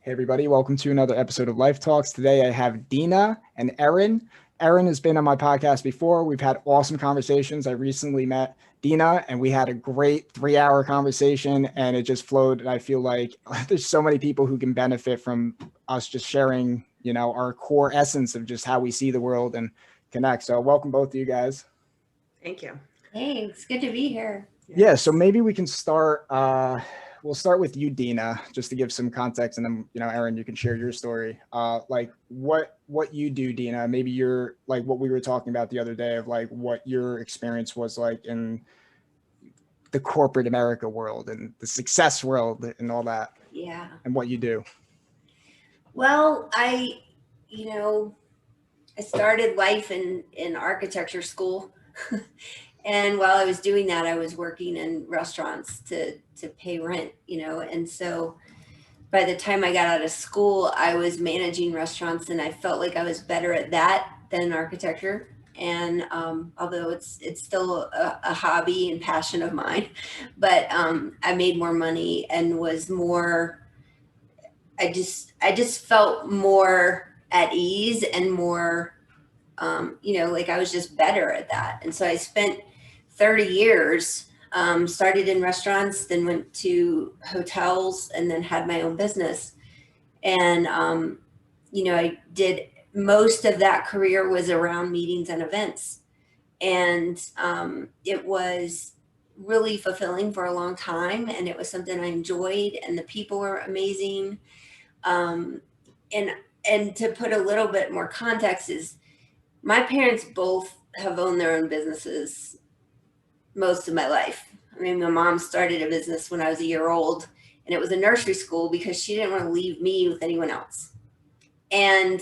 Hey everybody, welcome to another episode of Life Talks. Today I have Deana and Erin. Erin has been on my podcast before. We've had awesome conversations. I recently met Deana and we had a great 3-hour conversation and it just flowed. And I feel like there's so many people who can benefit from us just sharing, our core essence of just how we see the world and connect. So welcome both of you guys. Thank you. Thanks. Good to be here. Yeah, so maybe we can start. We'll start with you, Deana, just to give some context, and then Erin, you can share your story. Like what you do, Deana. Maybe you're like what we were talking about the other day of like what your experience was like in the corporate America world and the success world and all that. Yeah. And what you do. Well, I started life in architecture school. And while I was doing that, I was working in restaurants to pay rent, and so by the time I got out of school, I was managing restaurants and I felt like I was better at that than architecture. And although it's still a hobby and passion of mine, but I made more money and was more, I just felt more at ease and more, like I was just better at that. And so I spent 30 years, started in restaurants, then went to hotels and then had my own business. And, I did most of that career was around meetings and events. And it was really fulfilling for a long time. And it was something I enjoyed and the people were amazing. And to put a little bit more context is my parents both have owned their own businesses most of my life. I mean, my mom started a business when I was a year old and it was a nursery school because she didn't want to leave me with anyone else. And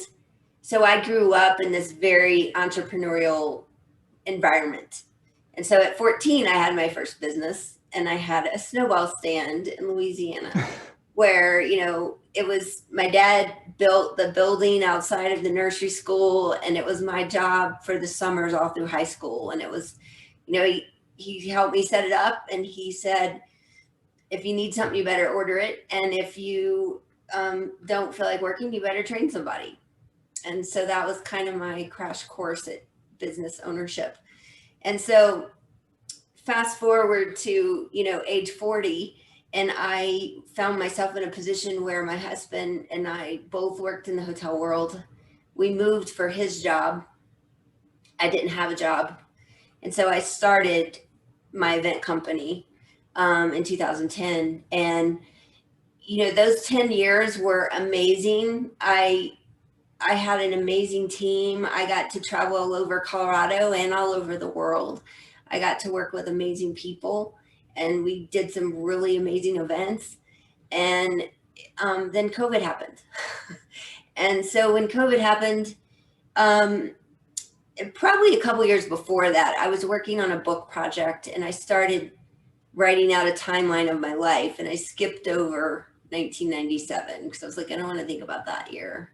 so I grew up in this very entrepreneurial environment. And so at 14, I had my first business and I had a snowball stand in Louisiana where, it was my dad built the building outside of the nursery school and it was my job for the summers all through high school. And it was, he helped me set it up and he said, if you need something, you better order it. And if you don't feel like working, you better train somebody. And so that was kind of my crash course at business ownership. And so fast forward to, age 40, and I found myself in a position where my husband and I both worked in the hotel world. We moved for his job. I didn't have a job. And so I started my event company in 2010. And, those 10 years were amazing. I had an amazing team. I got to travel all over Colorado and all over the world. I got to work with amazing people and we did some really amazing events. And then COVID happened. And so when COVID happened, probably a couple years before that, I was working on a book project and I started writing out a timeline of my life and I skipped over 1997 because I was like, I don't want to think about that year.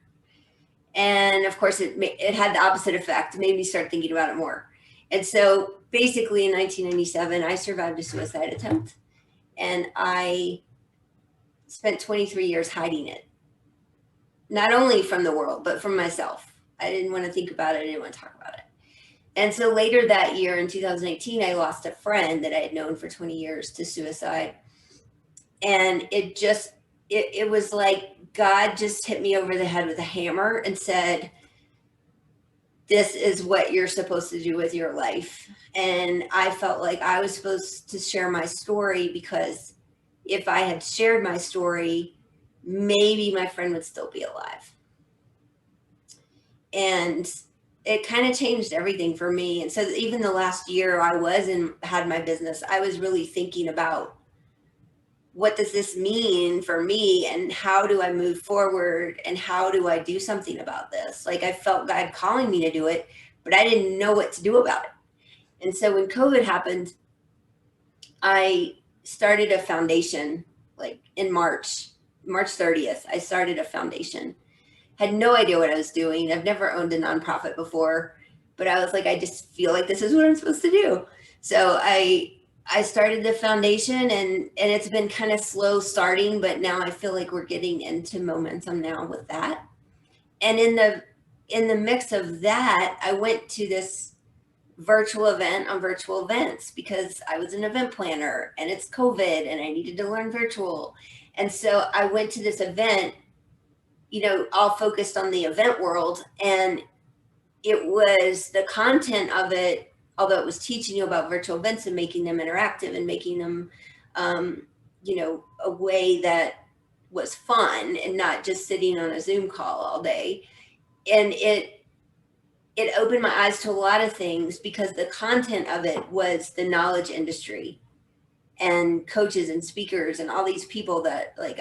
And of course it had the opposite effect. It made me start thinking about it more. And so basically in 1997, I survived a suicide attempt and I spent 23 years hiding it. Not only from the world, but from myself. I didn't want to think about it. I didn't want to talk about it. And so later that year in 2018, I lost a friend that I had known for 20 years to suicide. And it was like God just hit me over the head with a hammer and said, this is what you're supposed to do with your life. And I felt like I was supposed to share my story because if I had shared my story, maybe my friend would still be alive. And it kind of changed everything for me. And so even the last year I had my business, I was really thinking about what does this mean for me and how do I move forward and how do I do something about this? Like I felt God calling me to do it, but I didn't know what to do about it. And so when COVID happened, I started a foundation like in March 30th, I started a foundation. Had no idea what I was doing. I've never owned a nonprofit before, but I was like, I just feel like this is what I'm supposed to do. So I I started the foundation, and it's been kind of slow starting, but now I feel like we're getting into momentum now with that. And in the mix of that, I went to this virtual event on virtual events because I was an event planner and it's COVID and I needed to learn virtual. And so I went to this event, all focused on the event world. And it was the content of it, although it was teaching you about virtual events and making them interactive and making them, a way that was fun and not just sitting on a Zoom call all day. And it opened my eyes to a lot of things because the content of it was the knowledge industry and coaches and speakers and all these people that like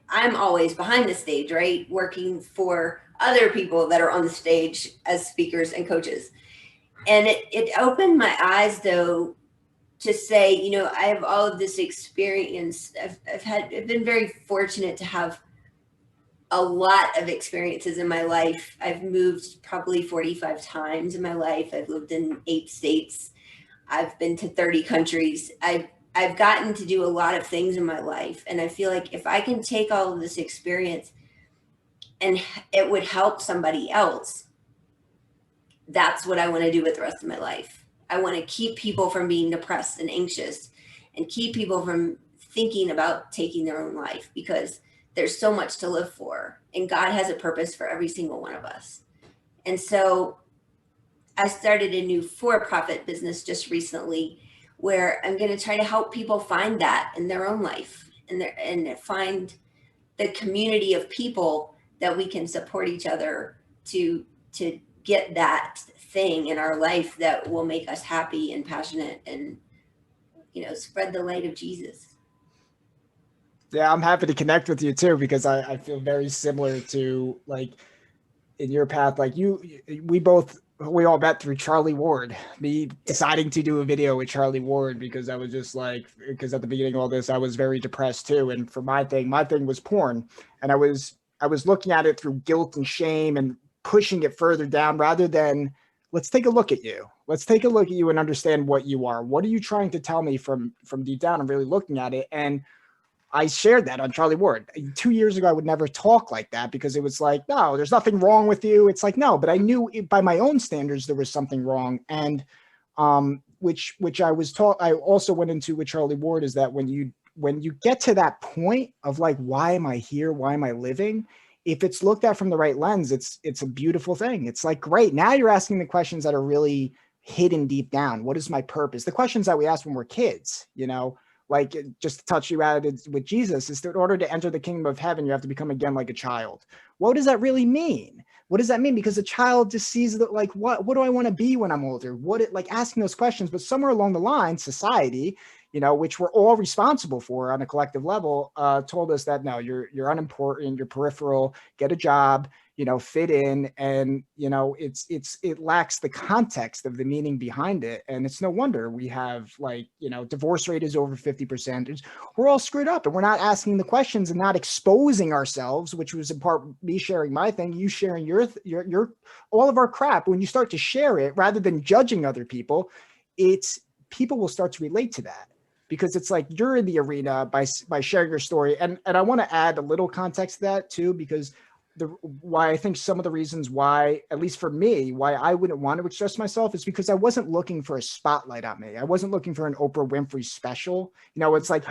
I'm always behind the stage, right? Working for other people that are on the stage as speakers and coaches. And it opened my eyes though to say, I have all of this experience. I've been very fortunate to have a lot of experiences in my life. I've moved probably 45 times in my life. I've lived in 8 states. I've been to 30 countries. I've gotten to do a lot of things in my life. And I feel like if I can take all of this experience and it would help somebody else, that's what I want to do with the rest of my life. I want to keep people from being depressed and anxious and keep people from thinking about taking their own life, because there's so much to live for, and God has a purpose for every single one of us. And so I started a new for-profit business just recently where I'm going to try to help people find that in their own life and find the community of people that we can support each other to get that thing in our life that will make us happy and passionate and, spread the light of Jesus. Yeah, I'm happy to connect with you too, because I feel very similar to like in your path. Like we all met through Charlie Ward, me deciding to do a video with Charlie Ward, because I was just like, because at the beginning of all this, I was very depressed too. And for my thing was porn. And I was looking at it through guilt and shame and pushing it further down rather than let's take a look at you. Let's take a look at you and understand what you are. What are you trying to tell me from deep down? I'm really looking at it. And I shared that on Charlie Ward. 2 years ago, I would never talk like that because it was like, no, there's nothing wrong with you. It's like, no, but I knew by my own standards, there was something wrong. And which I was taught, I also went into with Charlie Ward, is that when you get to that point of like, why am I here? Why am I living? If it's looked at from the right lens, it's a beautiful thing. It's like, great. Now you're asking the questions that are really hidden deep down. What is my purpose? The questions that we asked when we're kids, like just to touch you at it with Jesus, is that in order to enter the kingdom of heaven, you have to become again like a child. What does that really mean? What does that mean? Because a child just sees that, like, what do I want to be when I'm older? Like asking those questions, but somewhere along the line, society, which we're all responsible for on a collective level, told us that no, you're unimportant, you're peripheral, get a job, fit in. And, it lacks the context of the meaning behind it. And it's no wonder we have divorce rate is over 50%. We're all screwed up and we're not asking the questions and not exposing ourselves, which was in part me sharing my thing, you sharing your all of our crap. When you start to share it rather than judging other people, people will start to relate to that. Because it's like you're in the arena by sharing your story. And I want to add a little context to that too, because why I think some of the reasons why, at least for me, why I wouldn't want to express myself is because I wasn't looking for a spotlight on me. I wasn't looking for an Oprah Winfrey special. It's like,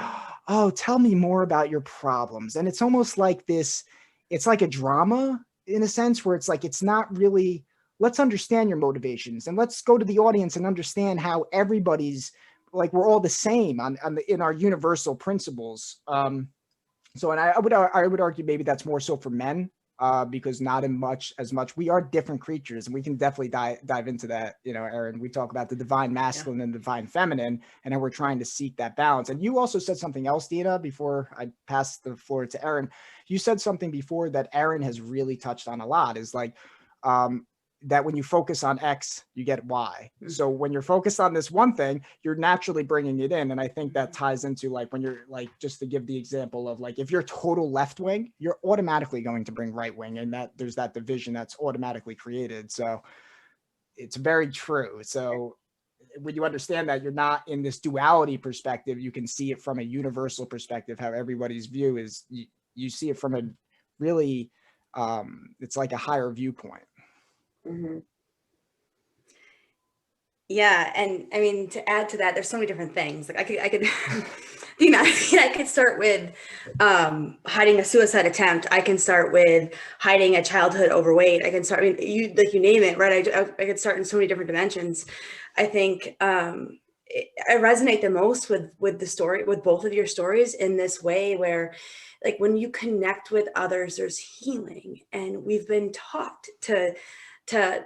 oh, tell me more about your problems. And it's almost like this, it's like a drama in a sense where it's like, it's not really, let's understand your motivations and let's go to the audience and understand how everybody's, like we're all the same in our universal principles. So, and I would argue maybe that's more so for men, because not as much. We are different creatures, and we can definitely dive into that. Erin, we talk about the divine masculine and divine feminine, and then we're trying to seek that balance. And you also said something else, Deana, before I pass the floor to Erin. You said something before that Erin has really touched on a lot, is like, that when you focus on X, you get Y. So when you're focused on this one thing, you're naturally bringing it in. And I think that ties into like when you're like, just to give the example of like, if you're total left wing, you're automatically going to bring right wing, and that there's that division that's automatically created. So it's very true. So when you understand that you're not in this duality perspective, you can see it from a universal perspective, how everybody's view is. You see it from a really, it's like a higher viewpoint. Mm-hmm. Yeah. And I mean, to add to that, there's so many different things. Like I could, Deana, I could start with hiding a suicide attempt. I can start with hiding a childhood overweight. I can start, I mean, you name it, right? I could start in so many different dimensions. I think I resonate the most with the story, with both of your stories in this way where, like, when you connect with others, there's healing, and we've been taught to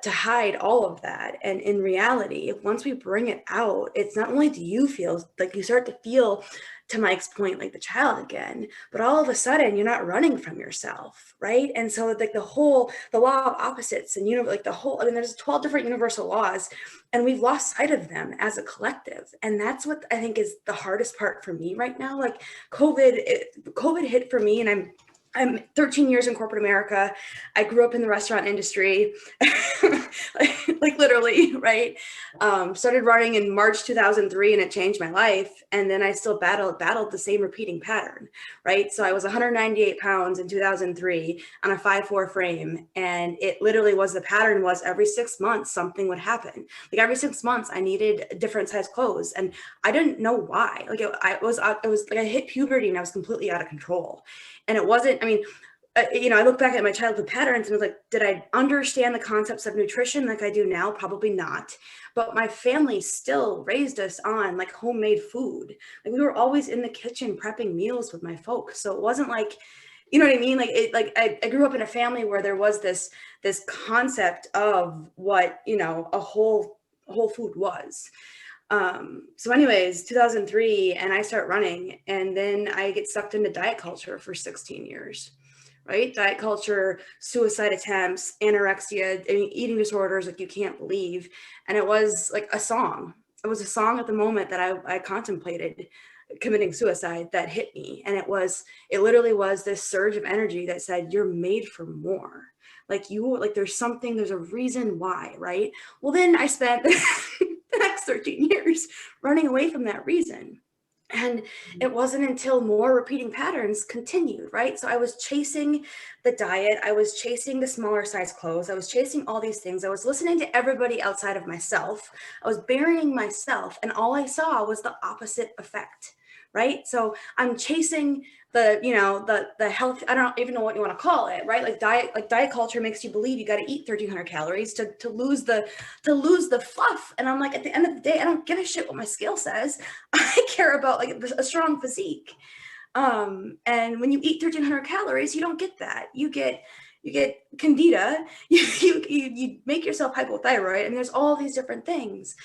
hide all of that. And in reality, once we bring it out, it's not only do you feel like you start to feel, to Mike's point, like the child again, but all of a sudden you're not running from yourself, right? And so like the law of opposites and like the whole, I mean, there's 12 different universal laws, and we've lost sight of them as a collective. And that's what I think is the hardest part for me right now. Like COVID hit for me, and I'm 13 years in corporate America. I grew up in the restaurant industry, like literally, right? Started running in March 2003, and it changed my life. And then I still battled the same repeating pattern, right? So I was 198 pounds in 2003 on a 5'4" frame. And it literally was, the pattern was every 6 months, something would happen. Like every 6 months I needed different size clothes, and I didn't know why. Like it was like I hit puberty and I was completely out of control. And it wasn't, I mean, I look back at my childhood patterns and was like, did I understand the concepts of nutrition like I do now? Probably not. But my family still raised us on like homemade food. Like we were always in the kitchen prepping meals with my folks. So it wasn't like, you know what I mean? Like I grew up in a family where there was this concept of what, a whole food was. So anyways, 2003, and I start running, and then I get sucked into diet culture for 16 years, right? Diet culture, suicide attempts, anorexia, eating disorders, like you can't believe. And it was like a song. It was a song at the moment that I contemplated committing suicide that hit me. And it literally was this surge of energy that said, you're made for more. There's a reason why, right? Well, then I spent the next 13 years running away from that reason. And it wasn't until more repeating patterns continued, right? So I was chasing the diet. I was chasing the smaller size clothes. I was chasing all these things. I was listening to everybody outside of myself. I was burying myself. And all I saw was the opposite effect, right? So I'm chasing the health, I don't even know what you want to call it, right? Like diet culture makes you believe you got to eat 1,300 calories to lose the fluff. And I'm like, at the end of the day, I don't give a shit what my scale says. I care about like a strong physique. And when you eat 1,300 calories, you don't get that. You get candida, you make yourself hypothyroid, and there's all these different things.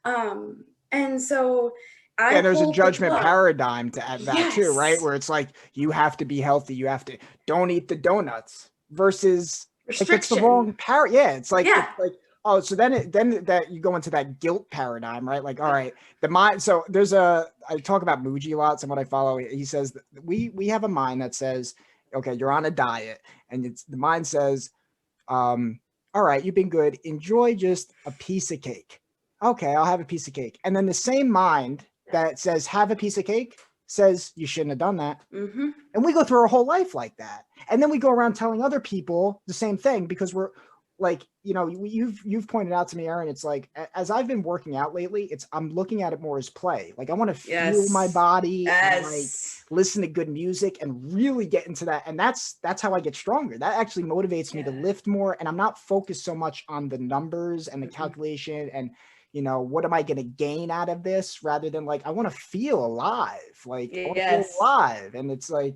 And so there's a judgment paradigm to add that yes. too, right? Where it's like, you have to be healthy. You have to, don't eat the donuts versus restriction. Like it's the wrong it's like, oh, so then that you go into that guilt paradigm, right? Like, all right, the mind. So I talk about Muji a lot. Someone I follow, he says that we have a mind that says, okay, you're on a diet, and the mind says, all right, you've been good. Enjoy just a piece of cake. Okay, I'll have a piece of cake. And then the same mind that says have a piece of cake says you shouldn't have done that. Mm-hmm. And we go through our whole life like that. And then we go around telling other people the same thing, because we're like, you've pointed out to me, Erin, it's like, as I've been working out lately, I'm looking at it more as play. Like I want to feel my body and like listen to good music and really get into that. And that's how I get stronger. That actually motivates me to lift more. And I'm not focused so much on the numbers and the calculation and, what am I going to gain out of this, rather than like, I want to feel alive, like I want to feel alive. And it's like,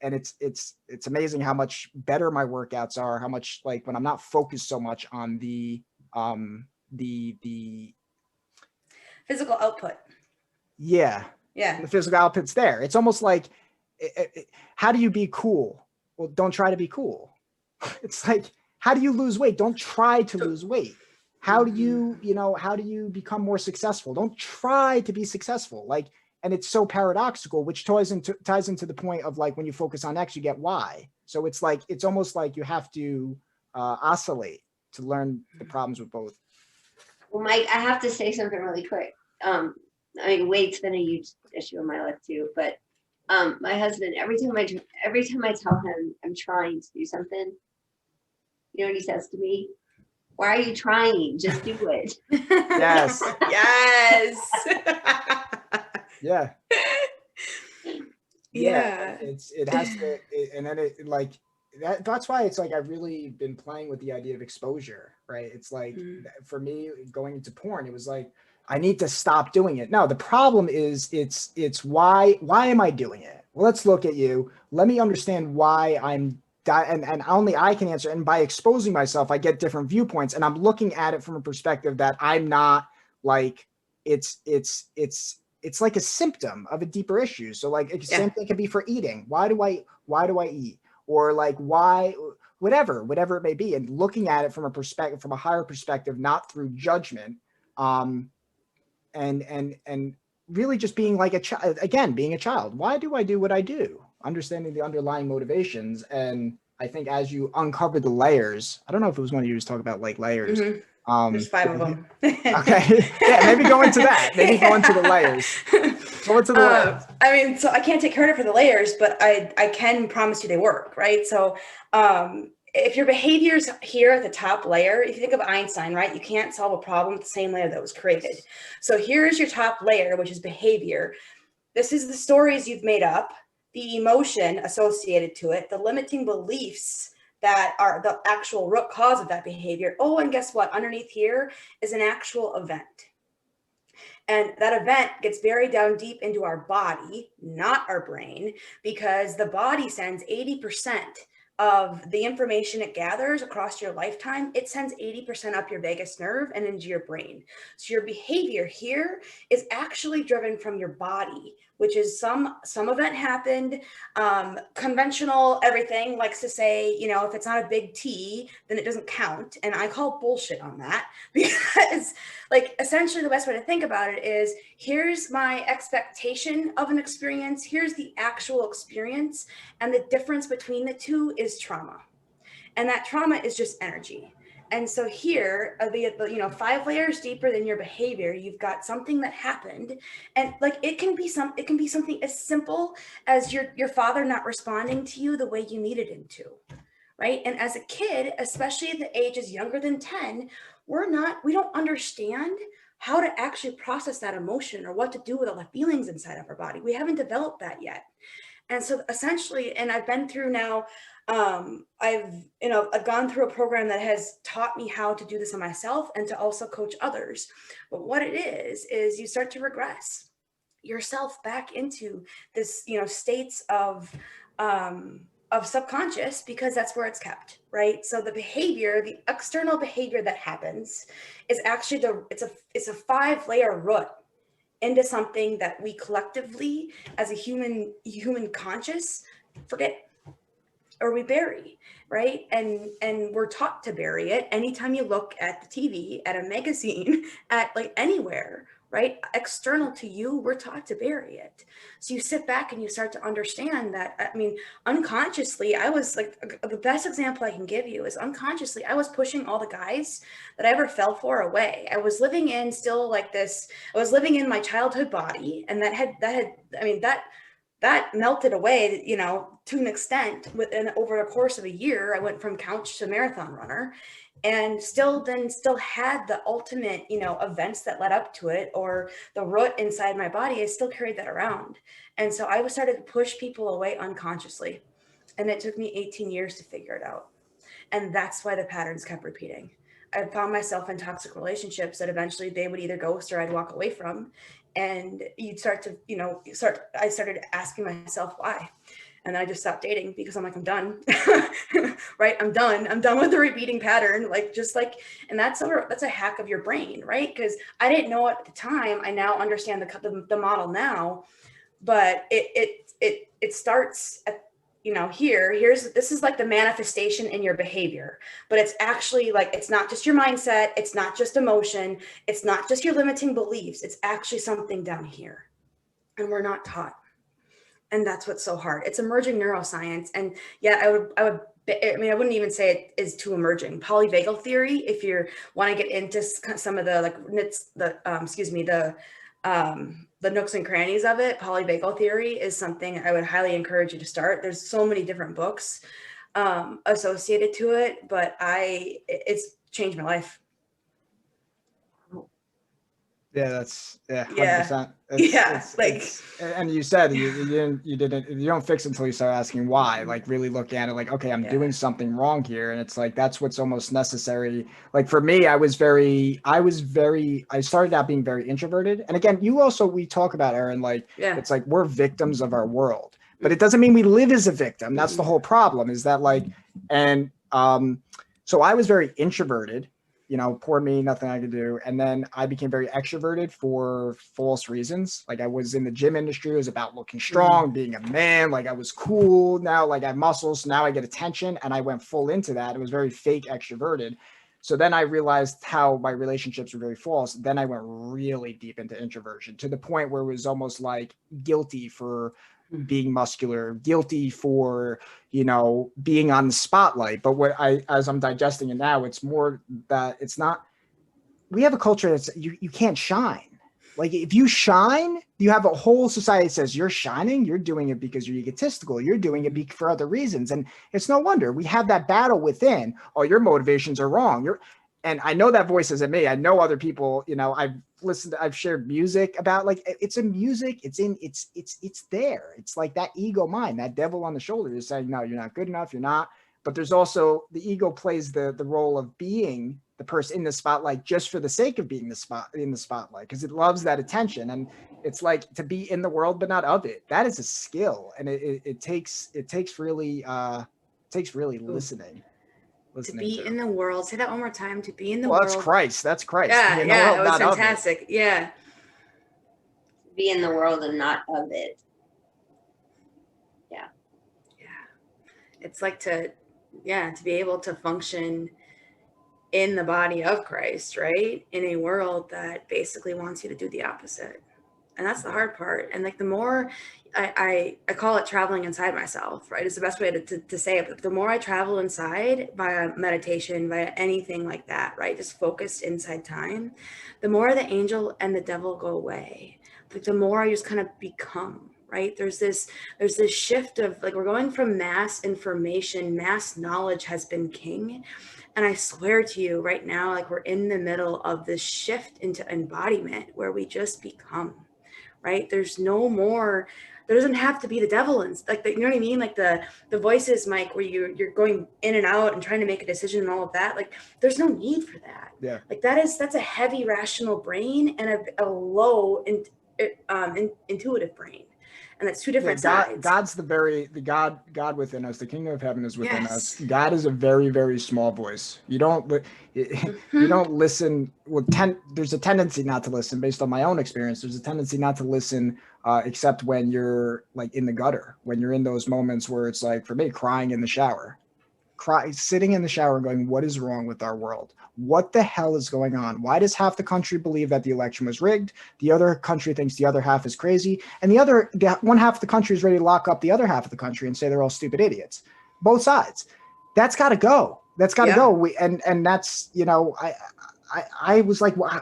and it's amazing how much better my workouts are, how much, like, when I'm not focused so much on the physical output. The physical output's there. It's almost like, how do you be cool? Well, don't try to be cool. It's like, how do you lose weight? Don't try to lose weight. How do you become more successful? Don't try to be successful. Like, and it's so paradoxical, which ties into the point of like, when you focus on X, you get Y. So it's like, it's almost like you have to oscillate to learn the problems with both. Well, Mike, I have to say something really quick. I mean, weight's been a huge issue in my life too, but my husband, every time I tell him I'm trying to do something, you know what he says to me? Why are you trying? Just do it. Yes. Yes. Yeah. Yeah. It has to, and then it like that's why it's like I've really been playing with the idea of exposure, right? It's like for me going into porn, it was like I need to stop doing it. No, the problem is it's why am I doing it? Well, let's look at you. Let me understand why and only I can answer. And by exposing myself, I get different viewpoints, and I'm looking at it from a perspective that I'm not like it's like a symptom of a deeper issue. So like same thing can be for eating. Why do I eat? Or like why, whatever it may be, and looking at it from a higher perspective, not through judgment. And really just being like a child, again, being a child. Why do I do what I do? Understanding the underlying motivations. And I think as you uncover the layers, I don't know if it was one of you was talking about like layers. There's 5 of them. Okay. Yeah, maybe go into that. Maybe go into the layers. Go into the layers. I mean, so I can't take credit for the layers, but I can promise you they work, right? So if your behavior's here at the top layer, if you think of Einstein, right, you can't solve a problem with the same layer that was created. So here's your top layer, which is behavior. This is the stories you've made up, the emotion associated to it, the limiting beliefs that are the actual root cause of that behavior. Oh, and guess what? Underneath here is an actual event. And that event gets buried down deep into our body, not our brain, because the body sends 80% of the information it gathers across your lifetime. It sends 80% up your vagus nerve and into your brain. So your behavior here is actually driven from your body, which is some event happened. Conventional everything likes to say, you know, if it's not a big T, then it doesn't count. And I call bullshit on that, because like essentially the best way to think about it is, here's my expectation of an experience, here's the actual experience, and the difference between the two is trauma. And that trauma is just energy. And so here, the 5 layers deeper than your behavior, you've got something that happened, and like it can be something as simple as your father not responding to you the way you needed him to, right? And as a kid, especially at the ages younger than 10, we don't understand how to actually process that emotion or what to do with all the feelings inside of our body. We haven't developed that yet. And so essentially, and I've been through now, I've gone through a program that has taught me how to do this on myself and to also coach others. But what it is you start to regress yourself back into this, states of subconscious, because that's where it's kept, right? So the behavior, the external behavior that happens is actually it's a 5-layer root into something that we collectively as a human conscious forget, or we bury, right? And we're taught to bury it. Anytime you look at the TV, at a magazine, at like anywhere, right? External to you, we're taught to bury it. So you sit back and you start to understand that, I mean, unconsciously, I was like, the best example I can give you is unconsciously, I was pushing all the guys that I ever fell for away. I was living in my childhood body, and that melted away, to an extent over a course of a year. I went from couch to marathon runner, and still had the ultimate, events that led up to it, or the root inside my body. I still carried that around. And so I started to push people away unconsciously. And it took me 18 years to figure it out. And that's why the patterns kept repeating. I found myself in toxic relationships that eventually they would either ghost or I'd walk away from. And you'd start to, I started asking myself why. And then I just stopped dating because I'm like, I'm done, right? I'm done with the repeating pattern. And that's a hack of your brain, right? Because I didn't know it at the time. I now understand the model now, but it starts at, this is like the manifestation in your behavior, but it's actually like, it's not just your mindset. It's not just emotion. It's not just your limiting beliefs. It's actually something down here, and we're not taught. And that's what's so hard. It's emerging neuroscience. And yet I would I mean, I wouldn't even say it is too emerging. Polyvagal theory, if you want to get into some of the the nooks and crannies of it, polyvagal theory is something I would highly encourage you to start. There's so many different books associated to it, but it's changed my life. Yeah, that's 100%. Yeah, And you said you don't fix it until you start asking why. Like really look at it like, okay, I'm doing something wrong here, and it's like that's what's almost necessary. Like for me, I started out being very introverted, and again, we talk about, Erin, like it's like we're victims of our world, but it doesn't mean we live as a victim. That's the whole problem. Is that like, and so I was very introverted. You know, poor me, nothing I could do. And then I became very extroverted for false reasons. Like I was in the gym industry. It was about looking strong, being a man. Like I was cool. Now, like I have muscles. So now I get attention. And I went full into that. It was very fake extroverted. So then I realized how my relationships were very false. Then I went really deep into introversion to the point where it was almost like guilty for being muscular, guilty for, you know, being on the spotlight. But as I'm digesting it now, it's more that it's not, we have a culture that's, you can't shine. Like if you shine, you have a whole society that says you're shining, you're doing it because you're egotistical, you're doing it for other reasons. And it's no wonder we have that battle within. Oh, your motivations are wrong. And I know that voice isn't me. I know other people, you know, I've shared music about, like, it's in music. It's there. It's like that ego mind, that devil on the shoulder is saying, no, you're not good enough. You're not. But there's also the ego plays the role of being the person in the spotlight just for the sake of being in the spotlight, because it loves that attention. And it's like to be in the world, but not of it. That is a skill. And it takes really listening. To be in the world. Say that one more time. To be in the world. That's Christ. That's Christ. Yeah, it was fantastic. Yeah. Be in the world and not of it. Yeah. It's like to be able to function in the body of Christ, right? In a world that basically wants you to do the opposite. And that's the hard part. And like the more I call it traveling inside myself, right? It's the best way to say it. But the more I travel inside via meditation, via anything like that, right? Just focused inside time, the more the angel and the devil go away. Like the more I just kind of become, right? There's this shift of like, we're going from mass information, mass knowledge has been king. And I swear to you right now, like we're in the middle of this shift into embodiment where we just become, right? There's no more, there doesn't have to be the devil and like you know what I mean? Like the voices, Mike, where you're going in and out and trying to make a decision and all of that. Like there's no need for that. Yeah. Like that's a heavy rational brain and a low intuitive brain. And that's two different sides. God's the God within us. The kingdom of heaven is within us. God is a very, very small voice. You don't listen. Well, there's a tendency not to listen based on my own experience. There's a tendency not to listen except when you're like in the gutter, when you're in those moments where it's like, for me, crying in the shower, sitting in the shower and going, what is wrong with our world? What the hell is going on? Why does half the country believe that the election was rigged? The other country thinks the other half is crazy. And the one half of the country is ready to lock up the other half of the country and say they're all stupid idiots. Both sides. That's got to go. That's got to go. And that's, you know, I was like, well,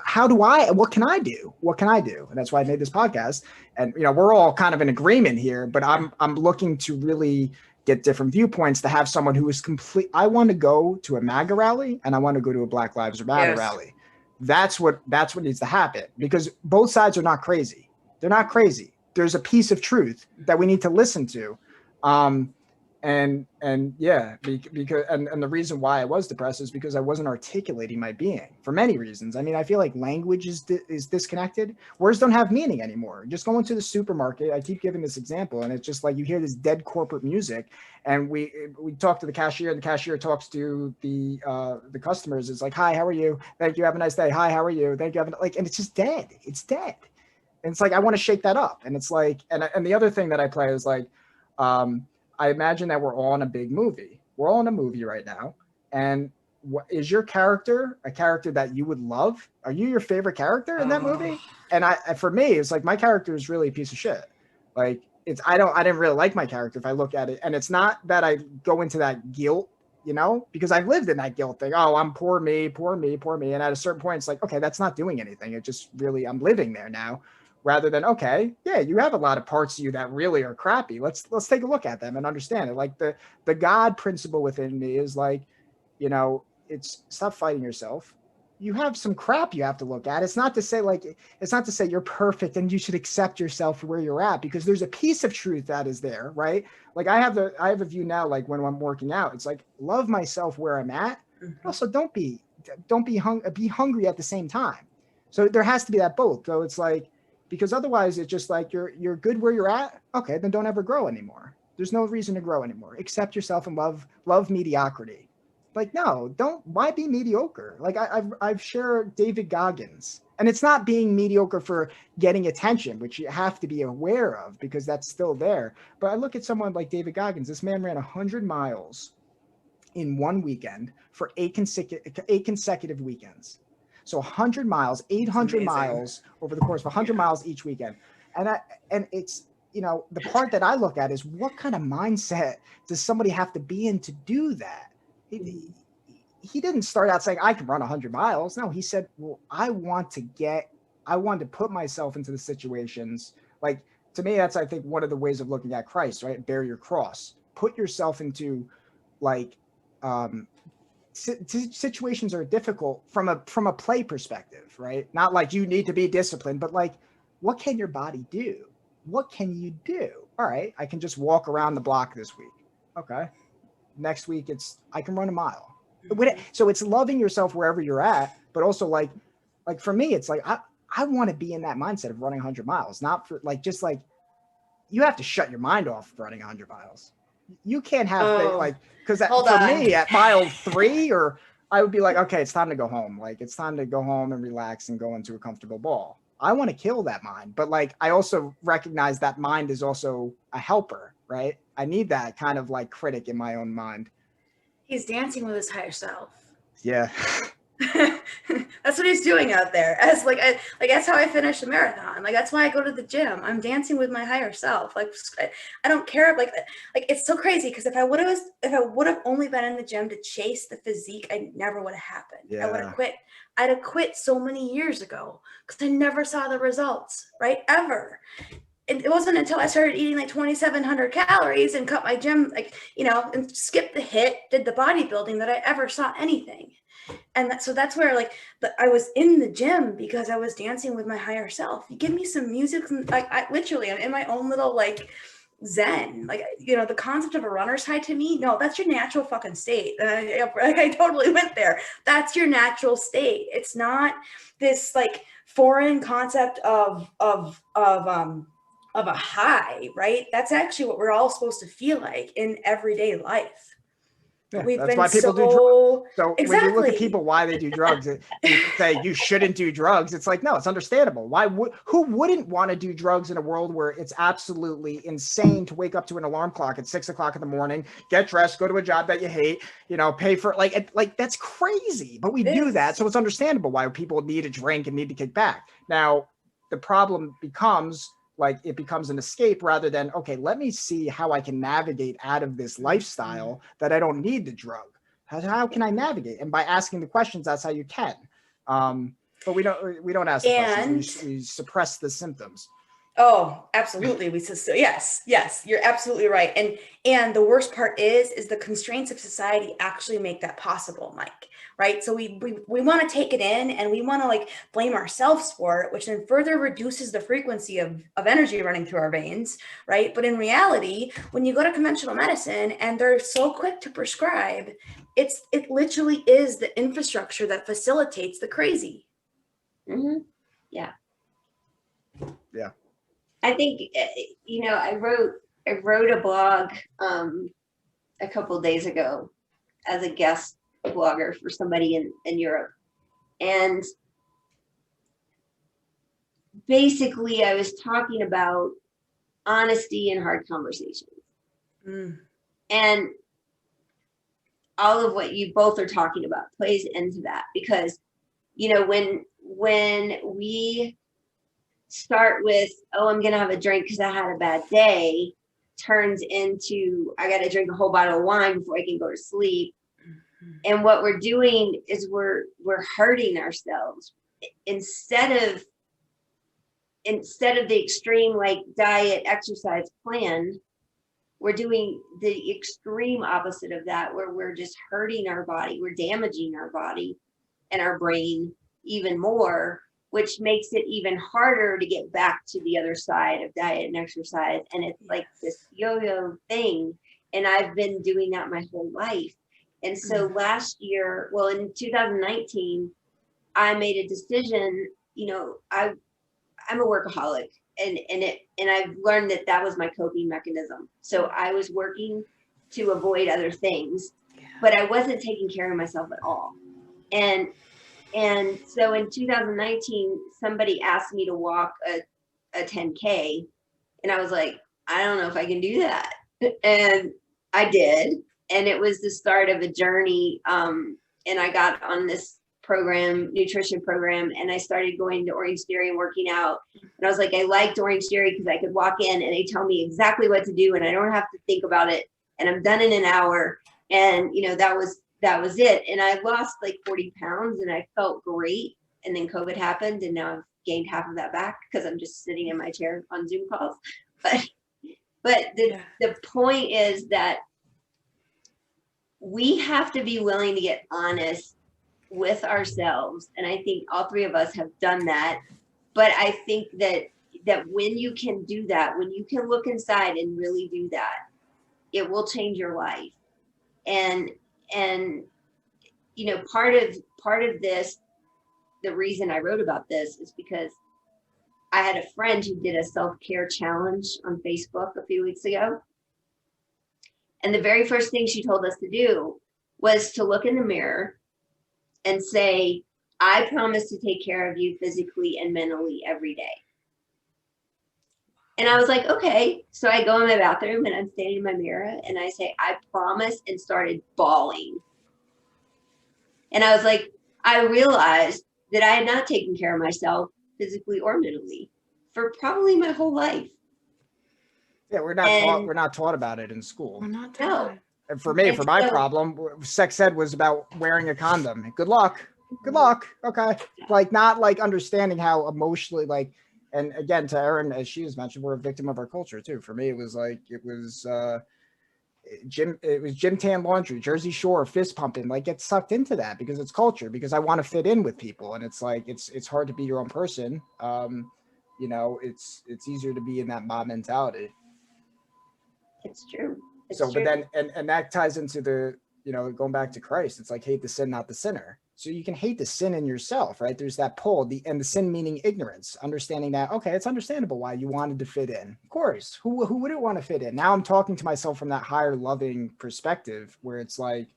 what can I do? What can I do? And that's why I made this podcast. And, you know, we're all kind of in agreement here, but I'm looking to really get different viewpoints, to have someone who is complete. I want to go to a MAGA rally and I want to go to a Black Lives Matter rally. That's what needs to happen, because both sides are not crazy. They're not crazy. There's a piece of truth that we need to listen to. Because the reason why I was depressed is because I wasn't articulating my being for many reasons. I mean, I feel like language is disconnected. Words don't have meaning anymore. Just going to the supermarket, I keep giving this example, and it's just like you hear this dead corporate music, and we talk to the cashier, and the cashier talks to the customers. It's like, hi, how are you? Thank you. Have a nice day. Hi, how are you? Thank you. And it's just dead. It's dead. And it's like, I want to shake that up. And it's like, and the other thing that I play is like, I imagine that we're all in a big movie. We're all in a movie right now. And is your character a character that you would love? Are you your favorite character in that movie? And for me, it's like, my character is really a piece of shit. Like, I didn't really like my character if I look at it. And it's not that I go into that guilt, you know, because I've lived in that guilt thing. Oh, I'm poor me. And at a certain point, it's like, okay, that's not doing anything. It just really, I'm living there now, rather than, okay, yeah, you have a lot of parts of you that really are crappy. Let's take a look at them and understand it. Like the God principle within me is like, you know, it's stop fighting yourself. You have some crap you have to look at. It's not to say you're perfect and you should accept yourself for where you're at, because there's a piece of truth that is there, right? Like I have a view now, like when I'm working out, it's like love myself where I'm at. Mm-hmm. Also be hungry at the same time. So there has to be that both. So it's like, because otherwise it's just like you're good where you're at. Okay, then don't ever grow anymore. There's no reason to grow anymore. Accept yourself and love mediocrity. Like, no, why be mediocre? Like I've shared David Goggins, and it's not being mediocre for getting attention, which you have to be aware of because that's still there. But I look at someone like David Goggins. This man ran 100 miles in one weekend for 8 consecutive weekends. So 100 miles, 800 miles over the course of 100 miles each weekend. And it's, you know, the part that I look at is what kind of mindset does somebody have to be in to do that? He didn't start out saying I can run 100 miles. No, he said, well, I wanted to put myself into the situations. Like, to me, that's, I think, one of the ways of looking at Christ, right? Bear your cross, put yourself into like, situations are difficult from a play perspective, right? Not like you need to be disciplined, but like, what can your body do? What can you do? All right, I can just walk around the block this week. Okay. Next week, I can run a mile. So it's loving yourself wherever you're at, but also like for me, it's like, I want to be in that mindset of running 100 miles, not for like, just like you have to shut your mind off running 100 miles. You can't have because for me at mile 3, or I would be like, okay, it's time to go home. Like it's time to go home and relax and go into a comfortable ball. I want to kill that mind, but like, I also recognize that mind is also a helper, right? I need that kind of like critic in my own mind. He's dancing with his higher self. Yeah. That's what he's doing out there. As like that's how I finish a marathon. Like that's why I go to the gym. I'm dancing with my higher self. Like I don't care. Like it's so crazy because if I would have only been in the gym to chase the physique, I never would have happened. Yeah. I would have quit. I'd have quit so many years ago because I never saw the results, right? Ever. It wasn't until I started eating like 2,700 calories and cut my gym, like, you know, and skipped the HIIT, did the bodybuilding that I ever saw anything. And so that's where like I was in the gym because I was dancing with my higher self. You give me some music, like I'm in my own little like zen, like, you know, the concept of a runner's high to me, no, that's your natural fucking state. I totally went there. That's your natural state. It's not this like foreign concept of a high, right? That's actually what we're all supposed to feel like in everyday life. Yeah, that's why people do drugs. So exactly. When you look at people, why they do drugs, you say you shouldn't do drugs. It's like, no, it's understandable. Who wouldn't want to do drugs in a world where it's absolutely insane to wake up to an alarm clock at 6 o'clock in the morning, get dressed, go to a job that you hate, you know, pay for like that's crazy. But we do that. So it's understandable why people need a drink and need to kick back. Now, the problem becomes like it becomes an escape rather than, okay, let me see how I can navigate out of this lifestyle that I don't need the drug. How can I navigate? And by asking the questions, that's how you can. But we don't ask the questions. We suppress the symptoms. Oh, absolutely. Yes, you're absolutely right. And the worst part is the constraints of society actually make that possible, Mike. Right. So we want to take it in and we want to like blame ourselves for it, which then further reduces the frequency of energy running through our veins. Right. But in reality, when you go to conventional medicine and they're so quick to prescribe, it literally is the infrastructure that facilitates the crazy. Mm-hmm. Yeah. Yeah. I think, you know, I wrote a blog a couple of days ago as a guest blogger for somebody in Europe. And basically I was talking about honesty and hard conversations. And all of what you both are talking about plays into that because, you know, when we start with, oh, I'm going to have a drink because I had a bad day, turns into, I got to drink a whole bottle of wine before I can go to sleep. And what we're doing is we're hurting ourselves instead of the extreme like diet exercise plan. We're doing the extreme opposite of that, where we're just hurting our body. We're damaging our body and our brain even more, which makes it even harder to get back to the other side of diet and exercise. And it's like this yo-yo thing. And I've been doing that my whole life. And so last year, well, in 2019, I made a decision, you know, I'm a workaholic, and I've learned that was my coping mechanism. So I was working to avoid other things, but I wasn't taking care of myself at all. And so in 2019, somebody asked me to walk a 10K, and I was like, I don't know if I can do that. And I did. And it was the start of a journey. And I got on this program, nutrition program, and I started going to Orange Theory and working out. And I was like, I liked Orange Theory because I could walk in and they tell me exactly what to do and I don't have to think about it. And I'm done in an hour. And, you know, that was it. And I lost like 40 pounds and I felt great. And then COVID happened and now I've gained half of that back because I'm just sitting in my chair on Zoom calls. But the point is that we have to be willing to get honest with ourselves. And I think all three of us have done that. But I think that when you can do that, when you can look inside and really do that, it will change your life. And you know, part of this, the reason I wrote about this is because I had a friend who did a self-care challenge on Facebook a few weeks ago. And the very first thing she told us to do was to look in the mirror and say, I promise to take care of you physically and mentally every day. And I was like, okay. So I go in my bathroom and I'm standing in my mirror and I say, I promise, and started bawling. And I was like, I realized that I had not taken care of myself physically or mentally for probably my whole life. Yeah, we're not taught about it in school. We're not No. And for me, for my problem, sex ed was about wearing a condom. Good luck. Good luck. Okay. Like, not like understanding how emotionally, like, and again, to Erin, as she has mentioned, we're a victim of our culture too. For me, it was gym tan laundry, Jersey Shore, fist pumping, like get sucked into that because it's culture, because I want to fit in with people. And it's like, it's hard to be your own person. You know, it's easier to be in that mob mentality. It's true. But then, and that ties into the, you know, going back to Christ, it's like, hate the sin, not the sinner. So you can hate the sin in yourself, right? There's that pull, the sin meaning ignorance, understanding that, okay, it's understandable why you wanted to fit in. Of course, who wouldn't want to fit in? Now I'm talking to myself from that higher loving perspective where it's like,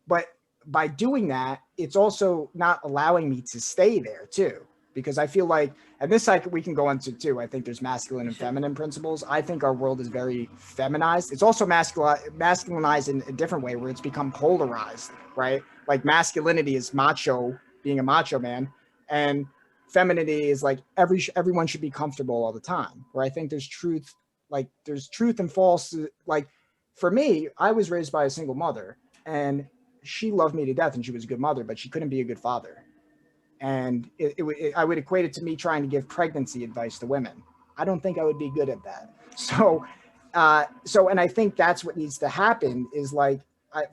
but by doing that, it's also not allowing me to stay there too. Because I feel like, and this we can go into too, I think there's masculine and feminine principles. I think our world is very feminized. It's also masculinized in a different way where it's become polarized, right? Like masculinity is macho, being a macho man, and femininity is like everyone should be comfortable all the time. Where I think there's truth and false. Like for me, I was raised by a single mother and she loved me to death and she was a good mother, but she couldn't be a good father. And I would equate it to me trying to give pregnancy advice to women. I don't think I would be good at that. So, and I think that's what needs to happen is like,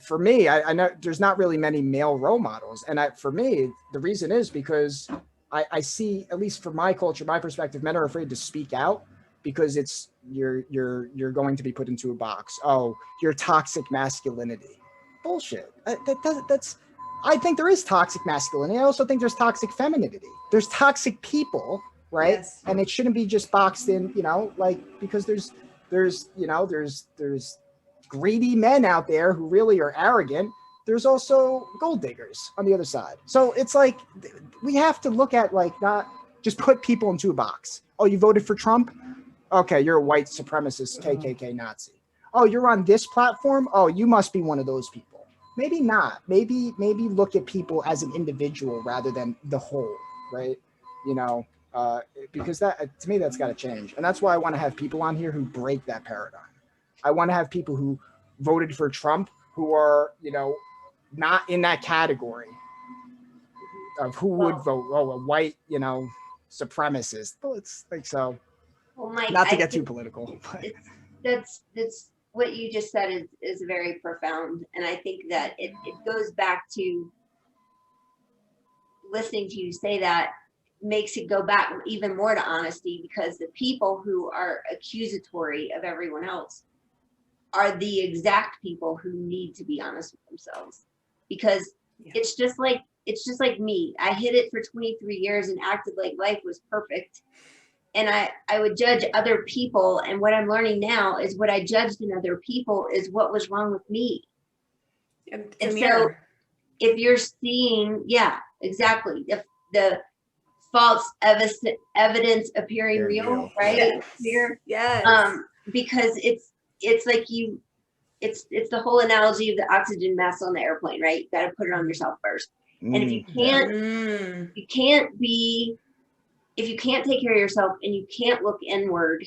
for me, I know there's not really many male role models. And for me, the reason is because I see, at least from my culture, my perspective, men are afraid to speak out because it's, you're going to be put into a box. Oh, you're toxic masculinity. Bullshit. I think there is toxic masculinity. I also think there's toxic femininity. There's toxic people, right? Yes. And it shouldn't be just boxed in, you know, like, because there's greedy men out there who really are arrogant. There's also gold diggers on the other side. So it's like, we have to look at, like, not just put people into a box. Oh, you voted for Trump? Okay, you're a white supremacist, KKK Nazi. Oh, you're on this platform? Oh, you must be one of those people. Maybe not. Maybe look at people as an individual rather than the whole, right? You know, because that, to me, that's got to change. And that's why I want to have people on here who break that paradigm. I want to have people who voted for Trump who are, not in that category of who would vote. Oh, a white, supremacist. Well, it's like, so Well, Mike, not to get too political. But. That's what you just said is very profound. And I think that it goes back to listening to you say that makes it go back even more to honesty, because the people who are accusatory of everyone else are the exact people who need to be honest with themselves, because it's just like me. I hid it for 23 years and acted like life was perfect. And I would judge other people. And what I'm learning now is what I judged in other people is what was wrong with me. And so if you're seeing, exactly, the false evidence appearing real, right? Yes. Because it's like it's the whole analogy of the oxygen mask on the airplane, right? You got to put it on yourself first. And if you can't take care of yourself and you can't look inward,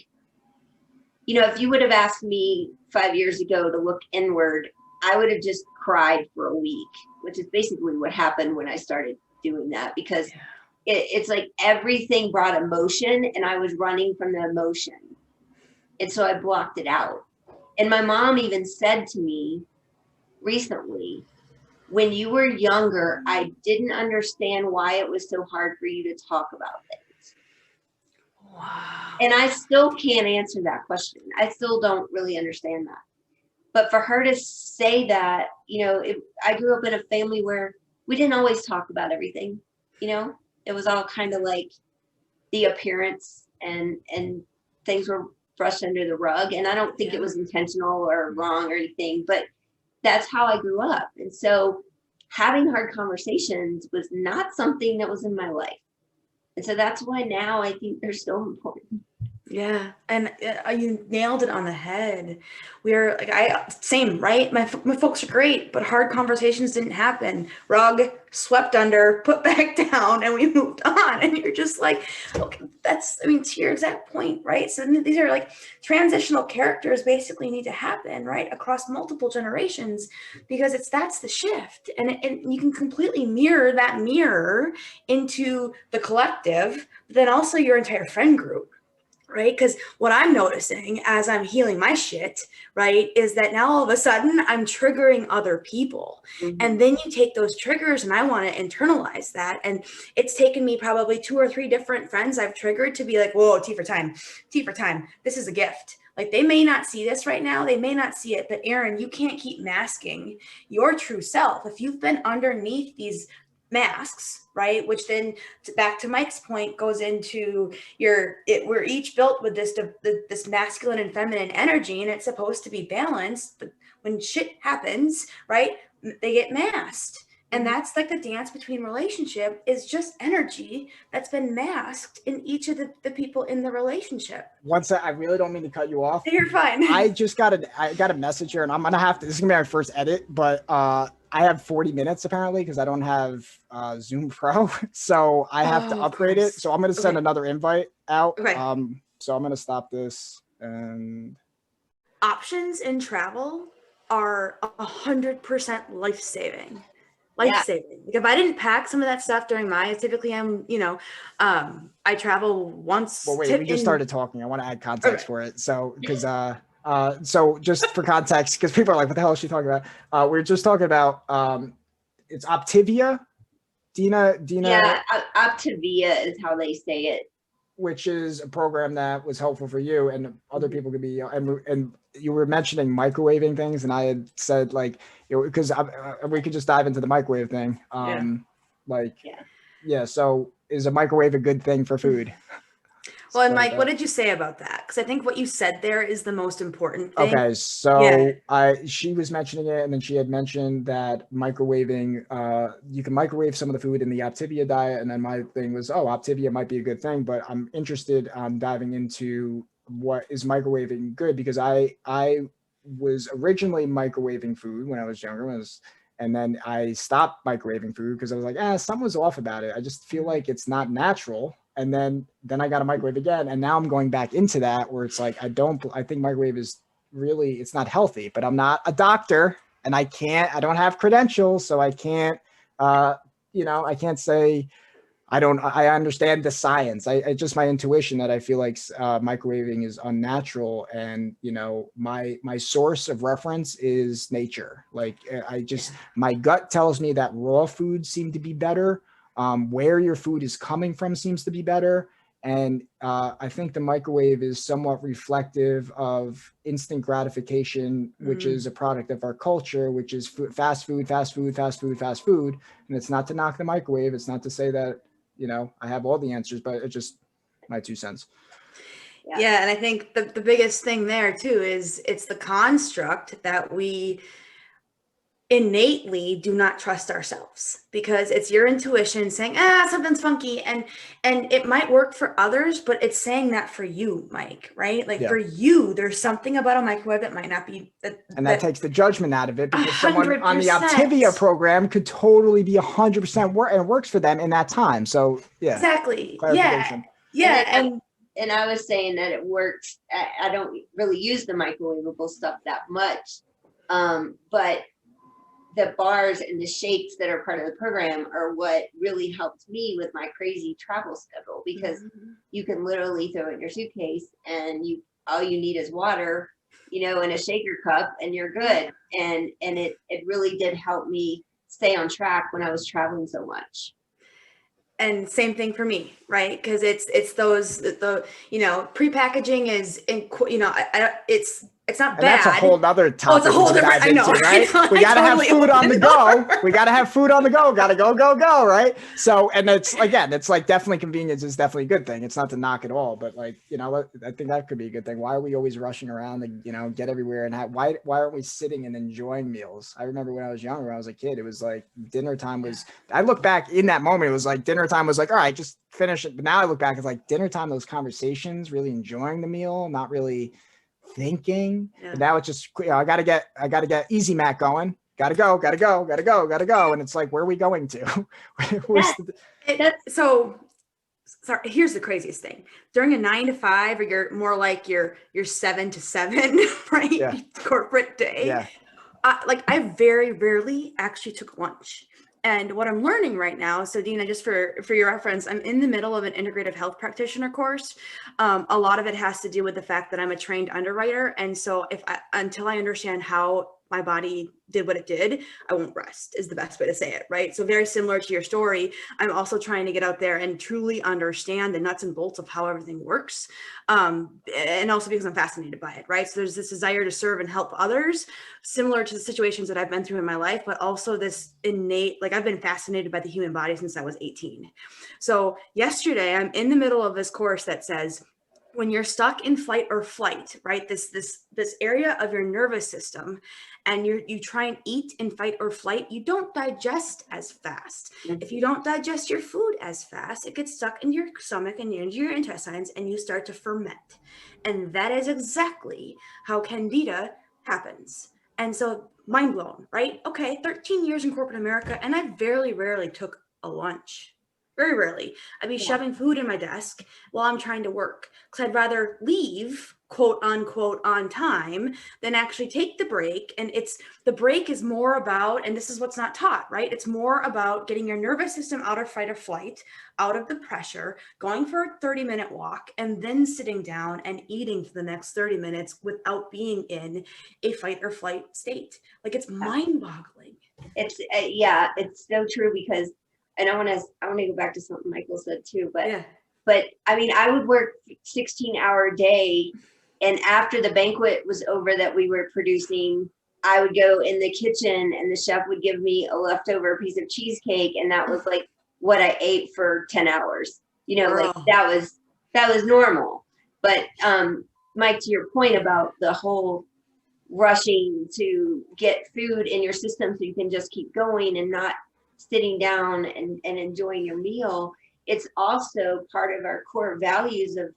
if you would have asked me 5 years ago to look inward, I would have just cried for a week, which is basically what happened when I started doing that, because it's like everything brought emotion and I was running from the emotion. And so I blocked it out. And my mom even said to me recently, when you were younger, I didn't understand why it was so hard for you to talk about things. Wow. And I still can't answer that question. I still don't really understand that. But for her to say that, I grew up in a family where we didn't always talk about everything. It was all kind of like the appearance and things were brushed under the rug. And I don't think it was intentional or wrong or anything, but that's how I grew up. And so having hard conversations was not something that was in my life. And so that's why now I think they're so important. Yeah. And you nailed it on the head. We're like, same, right? My folks are great, but hard conversations didn't happen. Rug swept under, put back down, and we moved on. And you're just like, okay, to your exact point, right? So these are like transitional characters basically need to happen, right? Across multiple generations, because that's the shift. And you can completely mirror that into the collective, but then also your entire friend group. Right? Because what I'm noticing as I'm healing my shit, right, is that now all of a sudden I'm triggering other people. Mm-hmm. And then you take those triggers and I want to internalize that. And it's taken me probably 2 or 3 different friends I've triggered to be like, whoa, T for time. This is a gift. Like they may not see this right now. They may not see it. But Erin, you can't keep masking your true self. If you've been underneath these masks, right? Which then back to Mike's point goes into we're each built with this masculine and feminine energy, and it's supposed to be balanced. But when shit happens, right, they get masked. And that's like the dance between relationship is just energy that's been masked in each of the people in the relationship. I really don't mean to cut you off. You're fine. I got a message here and I'm going to have to, this is going to be my first edit, but I have 40 minutes apparently because I don't have Zoom Pro. So I have to upgrade it. So I'm going to send another invite out. Okay. So I'm going to stop this and. Options in travel are 100% life-saving. Life-saving. Like if I didn't pack some of that stuff during typically I'm, I travel once. Well, wait, we just started talking. I want to add context for it. So, because, so just for context, because people are like, what the hell is she talking about? We're just talking about, it's Optivia. Deana. Yeah, Optivia is how they say it. Which is a program that was helpful for you and other people could be, and you were mentioning microwaving things and I had said like, because we could just dive into the microwave thing. So is a microwave a good thing for food? Well, and Mike, what did you say about that? Because I think what you said there is the most important thing. Okay, so she was mentioning it, and then she had mentioned that microwaving, you can microwave some of the food in the Optivia diet, and then my thing was, Optivia might be a good thing, but I'm interested on diving into what is microwaving good, because I was originally microwaving food when I was younger, and then I stopped microwaving food because I was like, something was off about it. I just feel like it's not natural. and then I got a microwave again, and now I'm going back into that where it's like I think microwave is really, it's not healthy, but I'm not a doctor and I don't have credentials, so I can't I can't say I understand the science. I just my intuition that I feel like microwaving is unnatural, and my source of reference is nature. Like my gut tells me that raw foods seem to be better. Where your food is coming from seems to be better, and I think the microwave is somewhat reflective of instant gratification, which is a product of our culture, which is fast food, fast food, fast food, fast food. And it's not to knock the microwave. It's not to say that I have all the answers, but it's just my 2 cents. Yeah. And I think the biggest thing there too is it's the construct that we innately do not trust ourselves, because it's your intuition saying, something's funky, and it might work for others, but it's saying that for you, Mike, right? Like for you, there's something about a microwave that might not be that takes the judgment out of it, because someone on the Optivia program could totally be 100% and it works for them in that time. So exactly. And I was saying that it works. I don't really use the microwavable stuff that much, but the bars and the shakes that are part of the program are what really helped me with my crazy travel schedule, because you can literally throw it in your suitcase and all you need is water, in a shaker cup, and you're good. And it really did help me stay on track when I was traveling so much. And same thing for me, right? Because it's those pre-packaging is it's not bad. And that's a whole other topic. It's a whole different. I know, right? We gotta have food on the go. We gotta have food on the go. Gotta go, right? So, and it's like definitely convenience is definitely a good thing. It's not to knock it all, but I think that could be a good thing. Why are we always rushing around to get everywhere, and why aren't we sitting and enjoying meals? I remember when I was younger, when I was a kid, it was like dinner time was. I look back in that moment, it was like dinner time was like, all right, just finish it. But now I look back, it's like dinner time, those conversations, really enjoying the meal, not really thinking. But now it's just I gotta get Easy Mac going, gotta go, and it's like, where are we going to? So sorry, here's the craziest thing. During a 9 to 5, or you're more like your 7 to 7 right, corporate day, I very rarely actually took lunch. And what I'm learning right now, so Deana, just for your reference, I'm in the middle of an integrative health practitioner course. A lot of it has to do with the fact that I'm a trained underwriter. And so until I understand how my body did what it did, I won't rest, is the best way to say it, right? So very similar to your story, I'm also trying to get out there and truly understand the nuts and bolts of how everything works. And also because I'm fascinated by it, right? So there's this desire to serve and help others, similar to the situations that I've been through in my life, but also this innate, I've been fascinated by the human body since I was 18. So yesterday, I'm in the middle of this course that says, when you're stuck in fight or flight, right? This area of your nervous system, and you try and eat in fight or flight, you don't digest as fast. If you don't digest your food as fast, it gets stuck in your stomach and into your intestines, and you start to ferment. And that is exactly how Candida happens. And so mind blown, right? Okay, 13 years in corporate America, and I very rarely took a lunch. Very rarely. I'd be shoving food in my desk while I'm trying to work, because I'd rather leave, quote unquote, on time than actually take the break. And the break is more about, and this is what's not taught, right? It's more about getting your nervous system out of fight or flight, out of the pressure, going for a 30-minute walk, and then sitting down and eating for the next 30 minutes without being in a fight or flight state. It's mind-boggling. It's so true, because, and I want to go back to something Michael said too, but I mean, I would work 16-hour day, and after the banquet was over that we were producing, I would go in the kitchen and the chef would give me a leftover piece of cheesecake, and that was like what I ate for 10 hours. That was normal. But Mike, to your point about the whole rushing to get food in your system so you can just keep going and not sitting down and enjoying your meal, it's also part of our core values of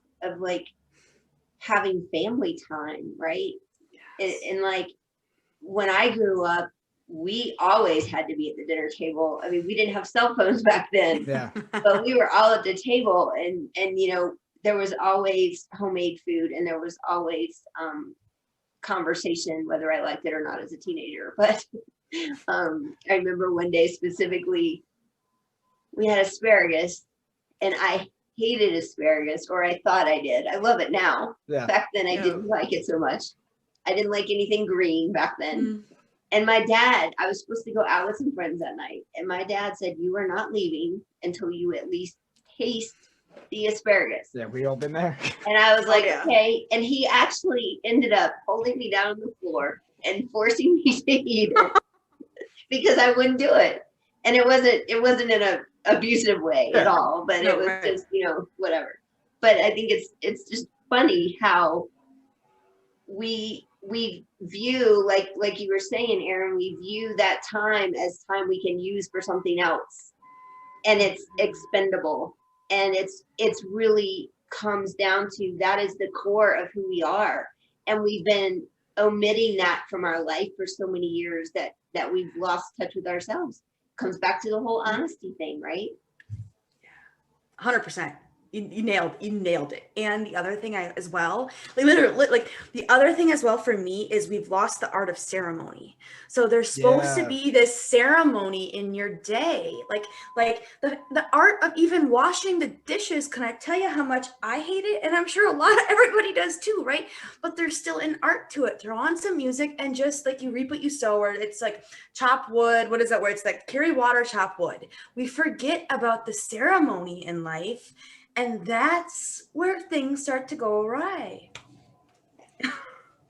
having family time, right? Yes. And when I grew up, we always had to be at the dinner table. I mean, we didn't have cell phones back then, Yeah. but we were all at the table, and there was always homemade food, and there was always conversation, whether I liked it or not as a teenager. But I remember one day specifically, we had asparagus, and I hated asparagus, or I thought I did. I love it now. Yeah. Back then, I didn't like it so much. I didn't like anything green back then. And my dad, I was supposed to go out with some friends that night, and my dad said, "You are not leaving until you at least taste the asparagus." Yeah, we all been there. And I was like, yeah. okay. And he actually ended up holding me down on the floor and forcing me to eat it because I wouldn't do it. And it wasn't in an abusive way at all, but it was just, whatever. But I think it's just funny how we view, like you were saying, Erin, we view that time as time we can use for something else, and it's expendable, and it's really comes down to that is the core of who we are, and we've been omitting that from our life for so many years that we've lost touch with ourselves. Comes back to the whole honesty thing, right? 100%. You nailed it. And the other thing as well, like the other thing as well for me is we've lost the art of ceremony. So there's supposed to be this ceremony in your day, like the art of even washing the dishes. Can I tell you how much I hate it? And I'm sure everybody does too, right? But there's still an art to it. Throw on some music and just like you reap what you sow, or it's like chop wood. What is that word? It's like carry water, chop wood. We forget about the ceremony in life. And that's where things start to go awry.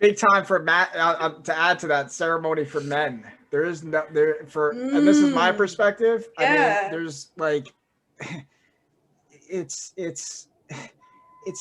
Big time for Matt to add to that, ceremony for men. There is no there for, and this is my perspective. Yeah. I mean, there's like, it's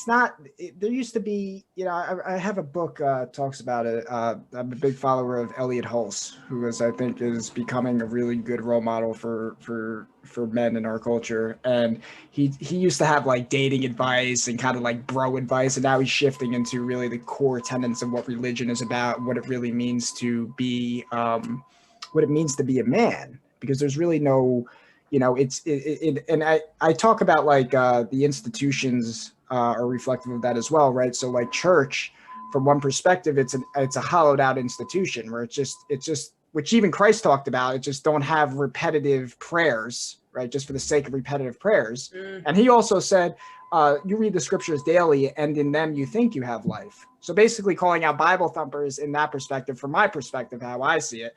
not. There used to be, I have a book talks about it. I'm a big follower of Elliot Hulse, who I think is becoming a really good role model for men in our culture. And he used to have like dating advice and kind of like bro advice, and now he's shifting into really the core tenets of what religion is about, what it really means to be, what it means to be a man. Because there's really no, and I talk about like the institutions are reflective of that as well, right? So like church, from one perspective, it's a hollowed out institution where it's just which even Christ talked about. It just don't have repetitive prayers, right? Just for the sake of repetitive prayers. And he also said, you read the scriptures daily, and in them you think you have life. So basically calling out Bible thumpers in that perspective, from my perspective, how I see it.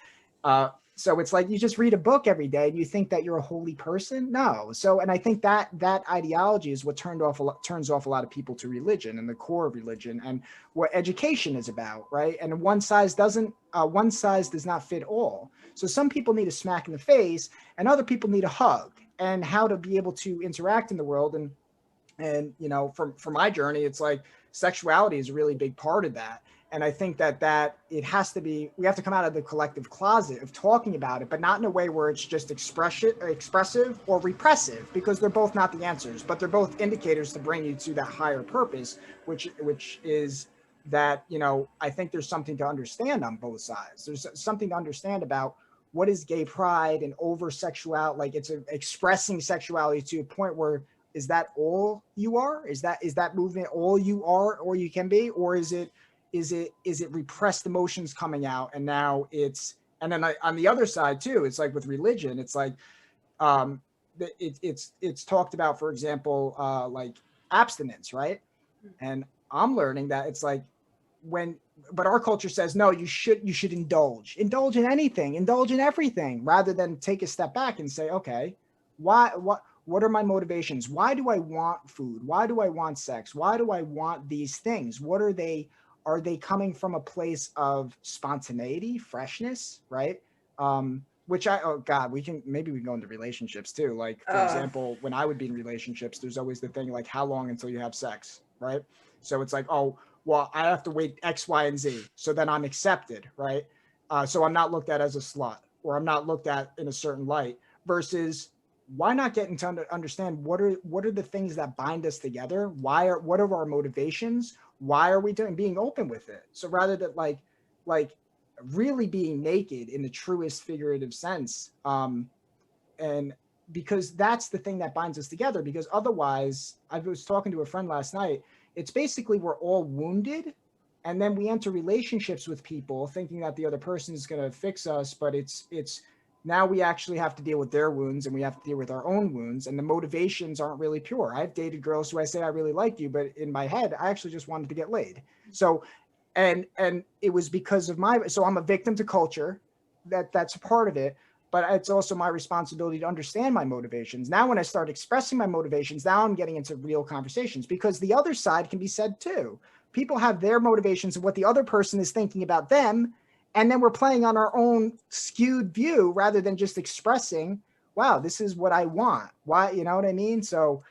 So it's like you just read a book every day and you think that you're a holy person. No. So, and I think that ideology is what turns off a lot of people to religion and the core of religion and what education is about, right? And one size does not fit all. So some people need a smack in the face and other people need a hug, and how to be able to interact in the world. And from my journey, it's like sexuality is a really big part of that. And I think that it has to be, we have to come out of the collective closet of talking about it, but not in a way where it's just expressive or repressive, because they're both not the answers, but they're both indicators to bring you to that higher purpose, which is that, I think there's something to understand on both sides. There's something to understand about what is gay pride and over sexuality. Like it's expressing sexuality to a point where, is that all you are? Is that movement all you are or you can be? Or is it repressed emotions coming out? And now and then on the other side too, it's like with religion, it's like, it's talked about, for example, like abstinence, right? And I'm learning that it's like but our culture says, no, you should indulge in anything, indulge in everything, rather than take a step back and say, okay, what are my motivations? Why do I want food? Why do I want sex? Why do I want these things? What are they? Are they coming from a place of spontaneity, freshness, right? Which we can go into relationships too. Like, for example, when I would be in relationships, there's always the thing like, how long until you have sex, right? So it's like, oh, well, I have to wait X, Y, and Z. So then I'm accepted, right? So I'm not looked at as a slut, or I'm not looked at in a certain light, versus why not get into understand what are the things that bind us together? What are our motivations? Why are we being open with it? So rather than like really being naked in the truest figurative sense. And because that's the thing that binds us together, because otherwise, I was talking to a friend last night, it's basically we're all wounded, and then we enter relationships with people thinking that the other person is going to fix us, but it's now we actually have to deal with their wounds, and we have to deal with our own wounds, and the motivations aren't really pure. I've dated girls who I say I really like you, but in my head I actually just wanted to get laid. So and it was because of so I'm a victim to culture. That's a part of it, but it's also my responsibility to understand my motivations. Now, when I start expressing my motivations, now I'm getting into real conversations, because the other side can be said too. People have their motivations of what the other person is thinking about them. And then we're playing on our own skewed view rather than just expressing, wow, this is what I want. Why, you know what I mean? So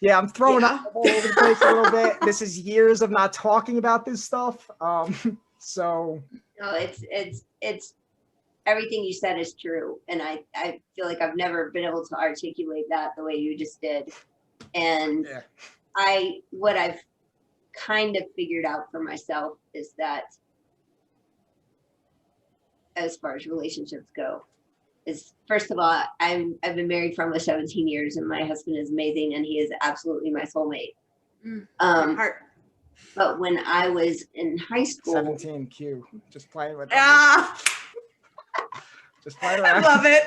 yeah, I'm throwing up all over the place a little bit. This is years of not talking about this stuff. So no, it's everything you said is true. And I feel like I've never been able to articulate that the way you just did. And what I've kind of figured out for myself is that, as far as relationships go, is, first of all, I've been married for almost 17 years, and my husband is amazing, and he is absolutely my soulmate. But when I was in high school, 17 Q, just playing with that. Just playing around. I love it.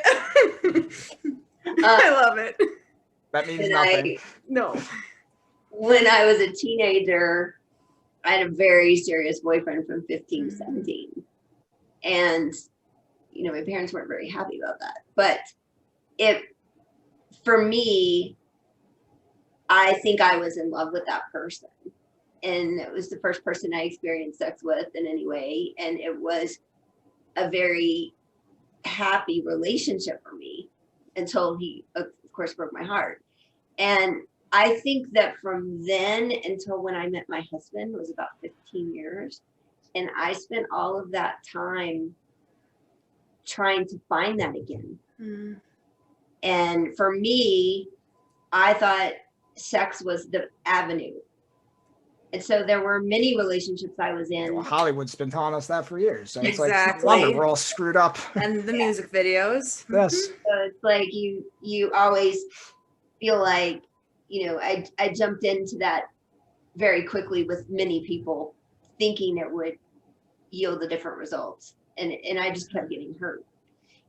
I love it. That means nothing. No. When I was a teenager, I had a very serious boyfriend from 15 to 17. And, you know, my parents weren't very happy about that. But for me, I think I was in love with that person. And it was the first person I experienced sex with in any way. And it was a very happy relationship for me until he, of course, broke my heart. And I think that from then until when I met my husband was about 15 years. And I spent all of that time trying to find that again. And for me, I thought sex was the avenue. And so there were many relationships I was in. Well, Hollywood's been telling us that for years. So it's exactly. Like, we're all screwed up. And the music videos. Yes. So it's like you always feel like, you know, I jumped into that very quickly with many people, thinking it would yield a different results. And I just kept getting hurt.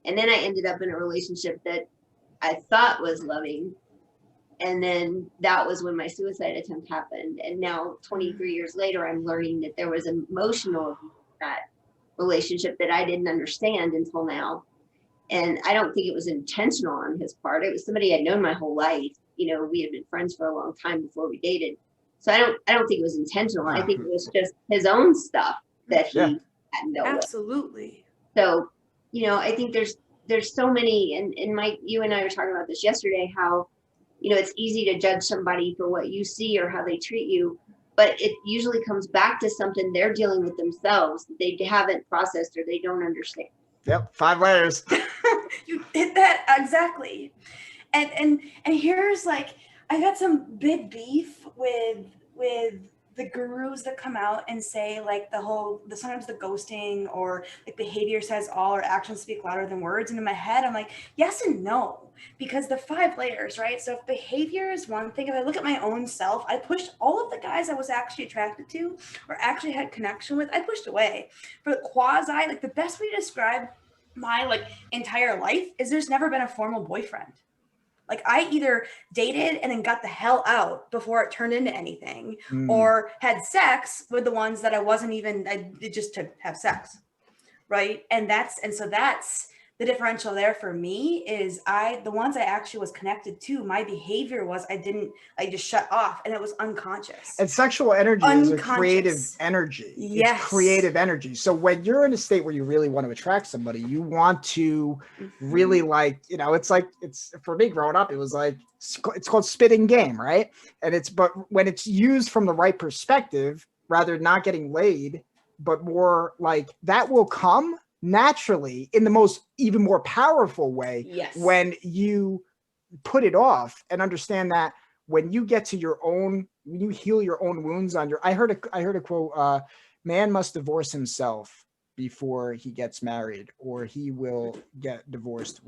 And then I ended up in a relationship that I thought was loving. And then that was when my suicide attempt happened. And now 23 years later, I'm learning that there was emotional abuse in that relationship that I didn't understand until now. And I don't think it was intentional on his part. It was somebody I'd known my whole life. You know, we had been friends for a long time before we dated. So I don't think it was intentional. I think it was just his own stuff that he hadn't dealt with. Absolutely. So, you know, I think there's so many, and Mike, you and I were talking about this yesterday, how, you know, it's easy to judge somebody for what you see or how they treat you, but it usually comes back to something they're dealing with themselves that they haven't processed or they don't understand. Yep, 5 layers. You hit that exactly. And here's like, I've had some big beef with the gurus that come out and say like sometimes the ghosting or like behavior says all, or actions speak louder than words. And in my head, I'm like, yes and no, because the 5 layers, right? So if behavior is one thing, if I look at my own self, I pushed all of the guys I was actually attracted to or actually had connection with, I pushed away. For the quasi, like the best way to describe my like entire life is there's never been a formal boyfriend. Like I either dated and then got the hell out before it turned into anything, or had sex with the ones that I did just to have sex. Right. So that's the differential there for me is the ones I actually was connected to, my behavior was, I just shut off, and it was unconscious. And sexual energy is a creative energy. Yes. It's creative energy. So when you're in a state where you really want to attract somebody, you want to really like, you know, it's for me growing up, it was like, it's called spitting game, right? But when it's used from the right perspective, rather than not getting laid, but more like that will come naturally in the most even more powerful way. Yes. When you put it off and understand that when you get to when you heal your own wounds I heard a quote, man must divorce himself before he gets married, or he will get divorced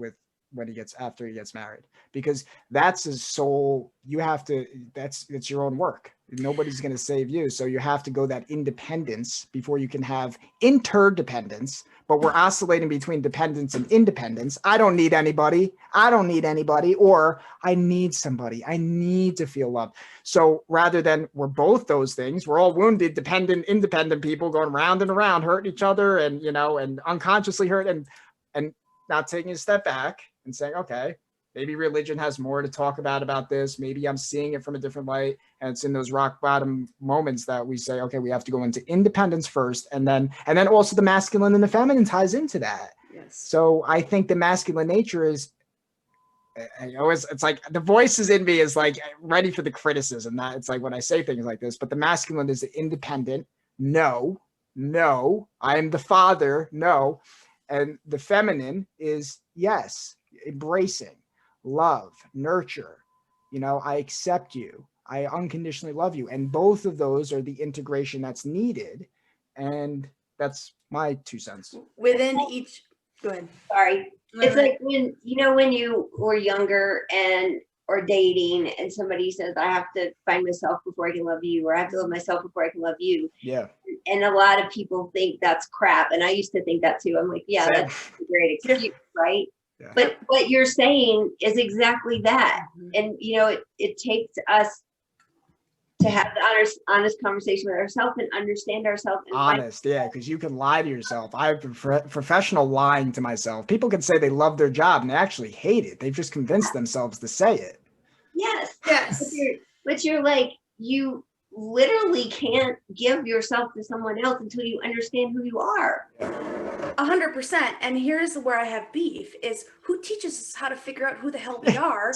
after he gets married, because that's his soul. You have to, it's your own work. Nobody's going to save you. So you have to go that independence before you can have interdependence. But we're oscillating between dependence and independence. I don't need anybody. Or I need somebody. I need to feel loved. So rather than we're both those things, we're all wounded, dependent, independent people going round and around, hurting each other, and, and unconsciously hurt, and not taking a step back and saying, okay, maybe religion has more to talk about this. Maybe I'm seeing it from a different light. And it's in those rock bottom moments that we say, okay, we have to go into independence first. And then also the masculine and the feminine ties into that. Yes. So I think the masculine nature is, it's like the voices in me is like ready for the criticism. That it's like when I say things like this, but the masculine is the independent. No, I am the father. No. And the feminine is, yes, embracing, love, nurture. I accept you. I unconditionally love you. And both of those are the integration that's needed. And that's my 2 cents. Within each, go ahead. Sorry. It's like when you were younger or dating and somebody says, I have to find myself before I can love you, or I have to love myself before I can love you. Yeah. And a lot of people think that's crap. And I used to think that too. I'm like, yeah, that's a great excuse, right? Yeah. But what you're saying is exactly that. And, it takes us to have the honest conversation with ourselves and understand ourselves. Yeah, because you can lie to yourself. I have professional lying to myself. People can say they love their job and they actually hate it. They've just convinced themselves to say it. Yes. But you're like, you literally can't give yourself to someone else until you understand who you are. 100%. And here's where I have beef is who teaches us how to figure out who the hell we are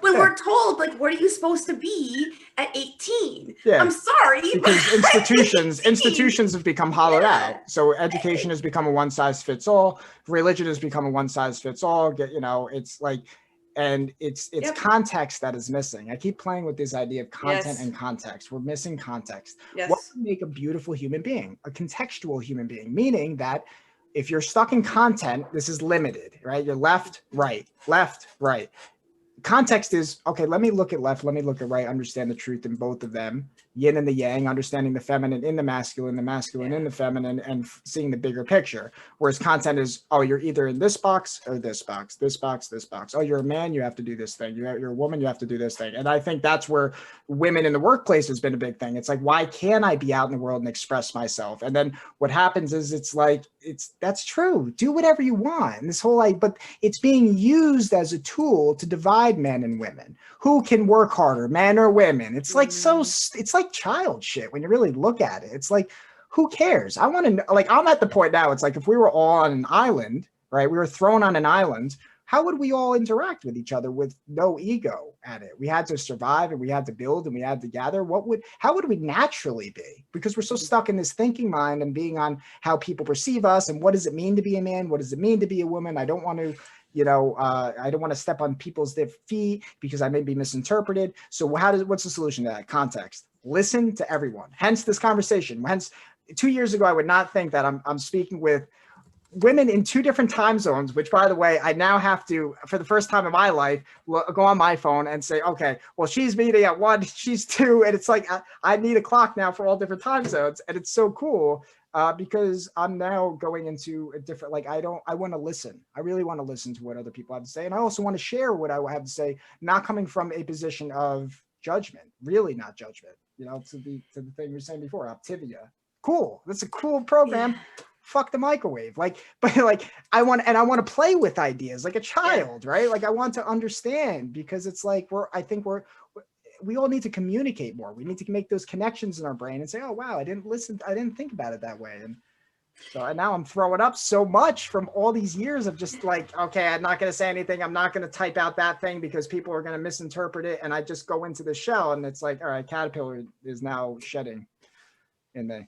when we're told, like, what are you supposed to be at 18? Yeah. I'm sorry. Because institutions have become hollowed out. So education has become a one size fits all. Religion has become a one size fits all. It's like, and it's context that is missing. I keep playing with this idea of content and context. We're missing context. Yes. What would make a beautiful human being? A contextual human being, meaning that if you're stuck in content, this is limited, right? You're left, right. Context is, okay, let me look at left, let me look at right, understand the truth in both of them, yin and the yang, understanding the feminine in the masculine in the feminine, and seeing the bigger picture. Whereas content is, oh, you're either in this box or this box, this box, this box. Oh, you're a man, you have to do this thing. You're a woman, you have to do this thing. And I think that's where women in the workplace has been a big thing. It's like, why can't I be out in the world and express myself? And then what happens is it's like, that's true. Do whatever you want. And this whole, but it's being used as a tool to divide men and women. Who can work harder, men or women? It's like it's like child shit when you really look at it. It's like, who cares? I want to, I'm at the point now, it's like if we were all on an island, right? We were thrown on an island. How would we all interact with each other with no ego at it? We had to survive and we had to build and we had to gather. How would we naturally be? Because we're so stuck in this thinking mind and being on how people perceive us and what does it mean to be a man? What does it mean to be a woman? I don't want to, I don't want to step on people's feet because I may be misinterpreted. So what's the solution to that? Context. Listen to everyone. Hence this conversation. Hence 2 years ago, I would not think that I'm speaking with women in 2 different time zones, which by the way, I now have to, for the first time in my life, go on my phone and say, okay, well, she's meeting at 1, she's 2. And it's like, I need a clock now for all different time zones. And it's so cool because I'm now going into a different, I want to listen. I really want to listen to what other people have to say. And I also want to share what I have to say, not coming from a position of judgment, really not judgment, to the thing you were saying before, Optivia. Cool. That's a cool program. Yeah. Fuck the microwave. But I want to play with ideas like a child, right? Like I want to understand because it's like we all need to communicate more. We need to make those connections in our brain and say, oh wow, I didn't think about it that way. And so now I'm throwing up so much from all these years of just like, okay, I'm not going to say anything. I'm not going to type out that thing because people are going to misinterpret it. And I just go into the shell and it's like, all right, caterpillar is now shedding in me.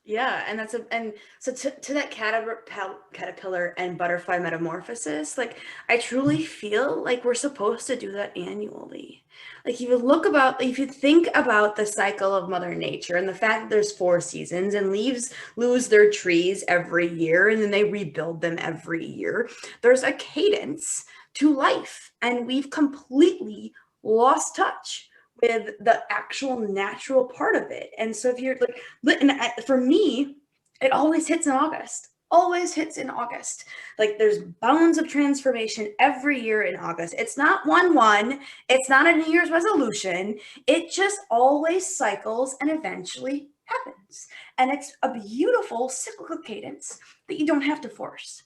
Yeah, and so to that caterpillar and butterfly metamorphosis, like I truly feel like we're supposed to do that annually. Like if you think about the cycle of Mother Nature and the fact that there's 4 seasons and leaves lose their trees every year and then they rebuild them every year, there's a cadence to life, and we've completely lost touch with the actual natural part of it. And so if you're like, for me, it always hits in August. Always hits in August. Like there's bounds of transformation every year in August. It's not 1-1. It's not a New Year's resolution. It just always cycles and eventually happens. And it's a beautiful cyclical cadence that you don't have to force.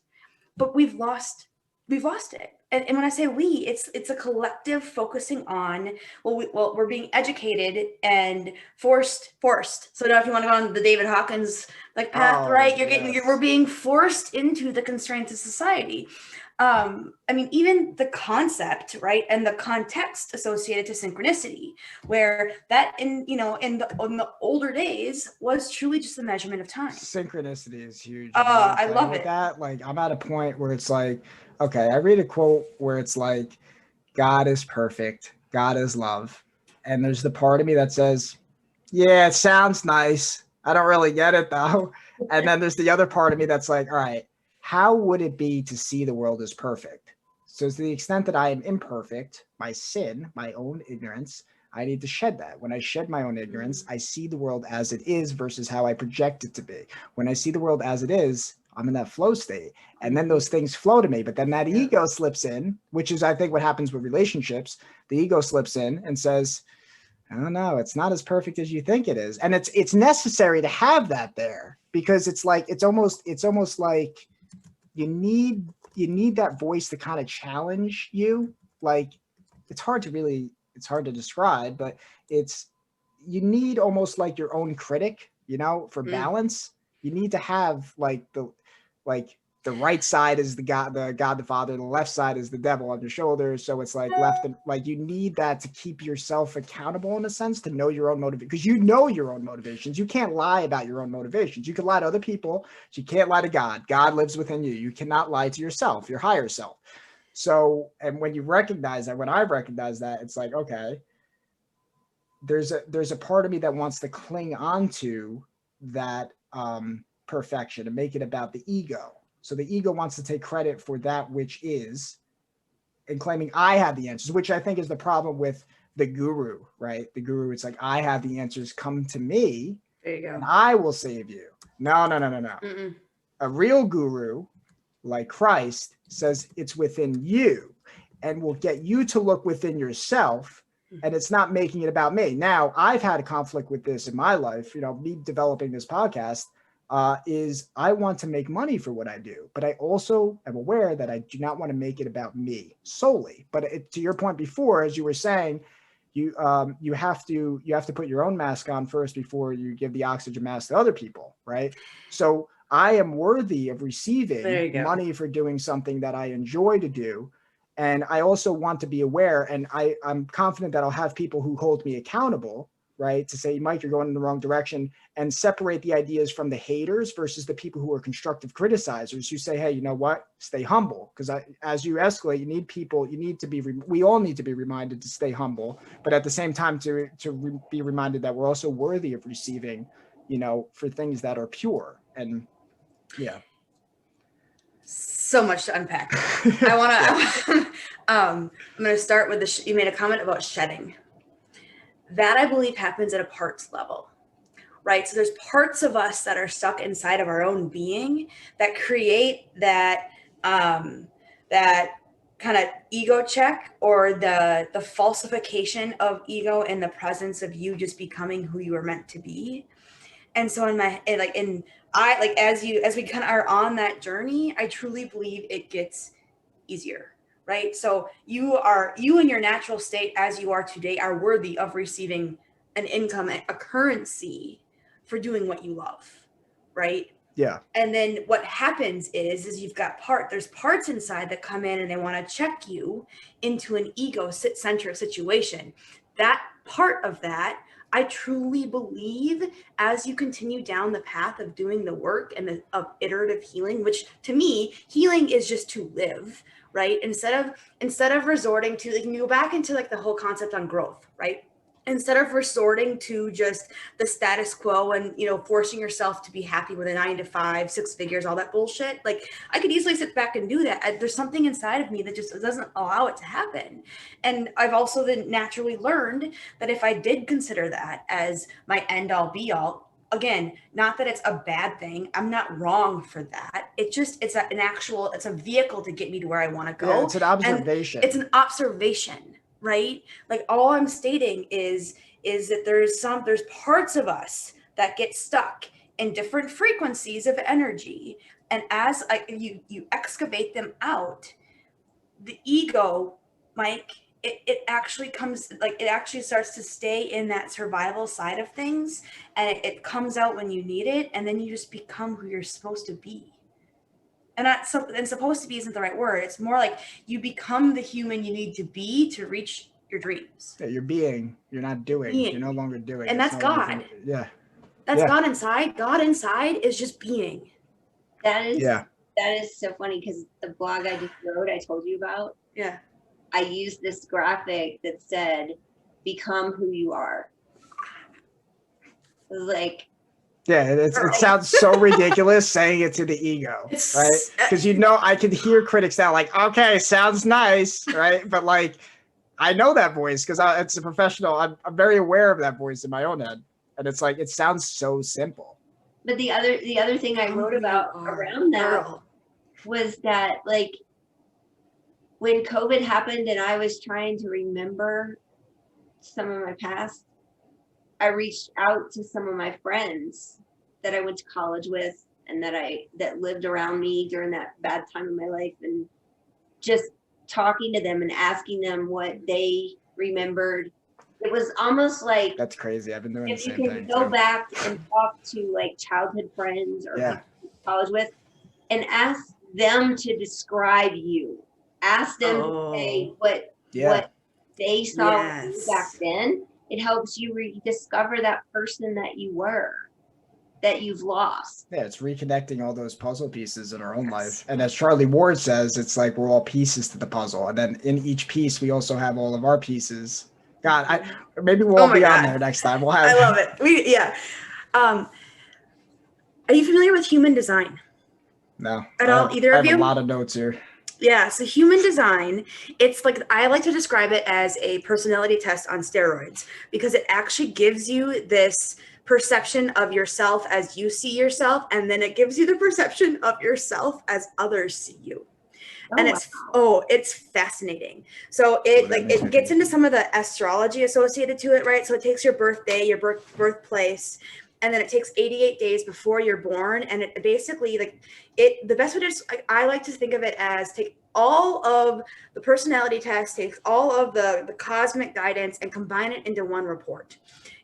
But we've lost it. And when I say we, it's a collective focusing on, we're being educated and forced. So now if you want to go on the David Hawkins like path, right? We're being forced into the constraints of society. I mean, even the concept, right, and the context associated to synchronicity, where that in the older days was truly just a measurement of time. Synchronicity is huge. I love it. That, like, I'm at a point where it's like, okay, I read a quote where it's like, God is perfect, God is love, and there's the part of me that says, yeah, it sounds nice, I don't really get it though. And then there's the other part of me that's like, all right, how would it be to see the world as perfect? So to the extent that I am imperfect, my sin, my own ignorance, I need to shed that. When I shed my own ignorance, I see the world as it is versus how I project it to be. When I see the world as it is, I'm in that flow state. And then those things flow to me. But then that ego slips in, which is, I think, what happens with relationships. The ego slips in and says, I don't know, it's not as perfect as you think it is. And it's necessary to have that there, because it's like, it's almost like you need that voice to kind of challenge you. Like, it's hard to describe, but you need almost like your own critic, for balance. You need to have like the right side is the God the Father, the left side is the devil on your shoulders. So it's like left and like, you need that to keep yourself accountable in a sense, to know your own motivation, because you know your own motivations. You can't lie about your own motivations. You can lie to other people, but you can't lie to God. God lives within you. You cannot lie to yourself, your higher self. So, and when you recognize that, when I recognize that, it's like, okay, there's a part of me that wants to cling on to that perfection and make it about the ego. So the ego wants to take credit for that which is, and claiming I have the answers, which I think is the problem with the guru, right? The guru, it's like, I have the answers, come to me, there you go, and I will save you. No. Mm-mm. A real guru like Christ says it's within you and will get you to look within yourself, and it's not making it about me. Now, I've had a conflict with this in my life, me developing this podcast, is I want to make money for what I do, but I also am aware that I do not want to make it about me solely. But to your point before, as you were saying, you have to put your own mask on first before you give the oxygen mask to other people, right? So I am worthy of receiving money for doing something that I enjoy to do. And I also want to be aware, and I'm confident that I'll have people who hold me accountable, right? To say, Mike, you're going in the wrong direction, and separate the ideas from the haters versus the people who are constructive criticizers who say, hey, you know what? Stay humble. Because as you escalate, we all need to be reminded to stay humble, but at the same time to be reminded that we're also worthy of receiving, for things that are pure. And yeah. So much to unpack. I'm going to start with you made a comment about shedding. That I believe happens at a parts level, right? So there's parts of us that are stuck inside of our own being that create that that kind of ego check, or the falsification of ego in the presence of you just becoming who you were meant to be. And so as we kind of are on that journey, I truly believe it gets easier, right? So you in your natural state as you are today are worthy of receiving an income, a currency for doing what you love, right? Yeah. And then what happens is you've got there's parts inside that come in and they want to check you into an ego-centric situation. That part of that I truly believe as you continue down the path of doing the work and of iterative healing, which to me, healing is just to live, right? Instead of resorting to, like, you go back into like the whole concept on growth, right? Instead of resorting to just the status quo and, forcing yourself to be happy with a 9 to 5, 6 figures, all that bullshit, like, I could easily sit back and do that. There's something inside of me that just doesn't allow it to happen. And I've also then naturally learned that if I did consider that as my end all be all, again, not that it's a bad thing. I'm not wrong for that. It's a vehicle to get me to where I want to go. Yeah, it's an observation. And it's an observation, right? Like, all I'm stating is that there's parts of us that get stuck in different frequencies of energy. And as you excavate them out, the ego, Mike, it actually starts to stay in that survival side of things, and it comes out when you need it, and then you just become who you're supposed to be. And supposed to be isn't the right word. It's more like you become the human you need to be to reach your dreams. Yeah, you're being, you're not doing. You're no longer doing. And that's God. Yeah. That's God inside. God inside is just being. That is so funny, because the blog I just wrote, I told you about. Yeah. I used this graphic that said, become who you are. It was like, yeah, it sounds so ridiculous saying it to the ego, right? Because I can hear critics now like, okay, sounds nice, right? But like, I know that voice because it's a professional. I'm very aware of that voice in my own head, and it's like, it sounds so simple. But the other thing I wrote about around that was that, like, when COVID happened and I was trying to remember some of my past, I reached out to some of my friends that I went to college with and that lived around me during that bad time in my life, and just talking to them and asking them what they remembered. It was almost like, that's crazy. I've been doing the same thing. If you can go back and talk to like childhood friends or people you college with, and ask them to describe you. Ask them to say what they saw you back then. It helps you rediscover that person that you were, that you've lost. Yeah, it's reconnecting all those puzzle pieces in our own life. And as Charlie Ward says, it's like we're all pieces to the puzzle. And then in each piece, we also have all of our pieces. God, maybe we'll all be on there next time. We'll have. I love it. Are you familiar with human design? No. At all? Either of you? I have a lot of notes here. Yeah, so human design, it's like, I like to describe it as a personality test on steroids, because it actually gives you this perception of yourself as you see yourself, and then it gives you the perception of yourself as others see you. It's fascinating. So it gets into some of the astrology associated to it, right? So it takes your birthday, your birthplace, and then it takes 88 days before you're born. And it basically, the best way to, I like to think of it as, take all of the personality tests, takes all of the cosmic guidance, and combine it into one report.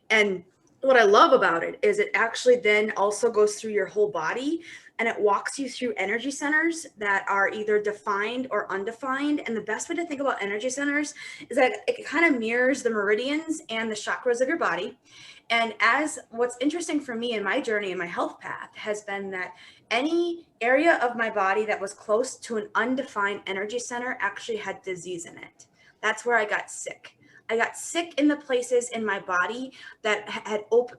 And what I love about it is it actually then also goes through your whole body, and it walks you through energy centers that are either defined or undefined. And the best way to think about energy centers is that it kind of mirrors the meridians and the chakras of your body. And as what's interesting for me in my journey and my health path has been that any area of my body that was close to an undefined energy center actually had disease in it. That's where I got sick. I got sick in the places in my body that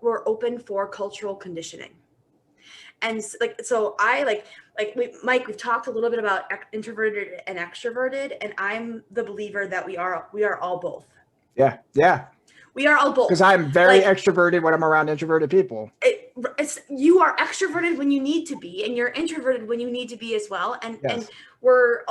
were open for cultural conditioning. And Mike, we've talked a little bit about introverted and extroverted, and I'm the believer that we are all both. Yeah. We are all both. Because I'm very extroverted when I'm around introverted people. You are extroverted when you need to be, and you're introverted when you need to be as well. And we're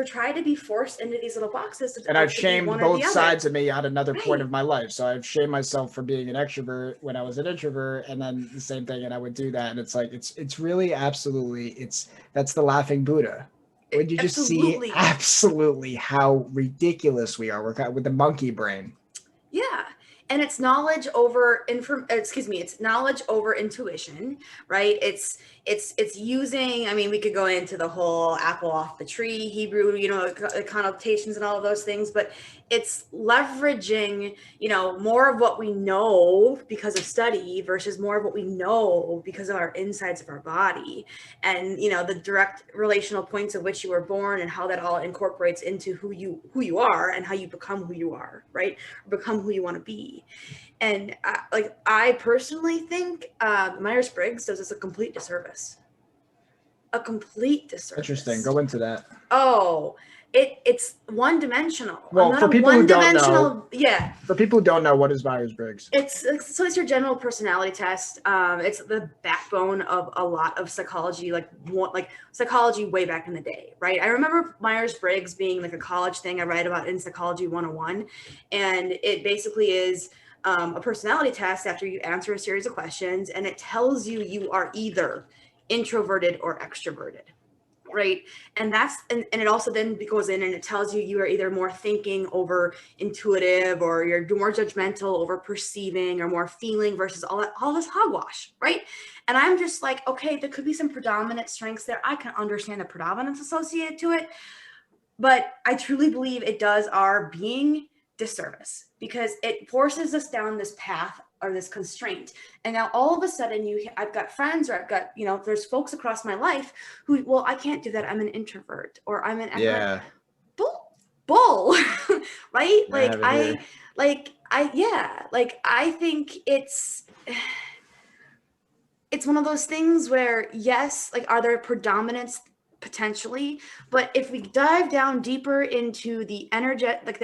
trying to be forced into these little boxes. And I've shamed both sides of me at another point of my life. So I've shamed myself for being an extrovert when I was an introvert, and then the same thing, and I would do that. And it's like, it's really absolutely, that's the laughing Buddha. When you just see absolutely how ridiculous we are with the monkey brain. Yeah. And it's knowledge over it's knowledge over intuition, right? It's using, I mean, we could go into the whole apple off the tree, Hebrew, connotations and all of those things, but it's leveraging, more of what we know because of study versus more of what we know because of our insides of our body, and the direct relational points of which you were born and how that all incorporates into who you are and how you become who you are, right? Or become who you want to be. And I personally think Myers-Briggs does us a complete disservice. A complete disservice. Interesting. Go into that. Oh, it's one-dimensional. Well, for people who don't know, yeah. For people who don't know, what is Myers-Briggs? It's your general personality test. It's the backbone of a lot of psychology, like psychology way back in the day, right? I remember Myers-Briggs being like a college thing I read about in Psychology 101, and it basically is a personality test after you answer a series of questions, and it tells you are either introverted or extroverted. Right. And and it also then goes in and it tells you are either more thinking over intuitive, or you're more judgmental over perceiving, or more feeling versus all this hogwash. Right. And I'm just like, okay, there could be some predominant strengths there. I can understand the predominance associated to it, but I truly believe it does our being disservice because it forces us down this path or this constraint. And now all of a sudden I've got friends, or I've got, there's folks across my life who, well, I can't do that. I'm an introvert, or I'm an extrovert. Yeah. Bull, right? Yeah, I think it's one of those things where, yes, are there predominance? Potentially, but if we dive down deeper into the energetics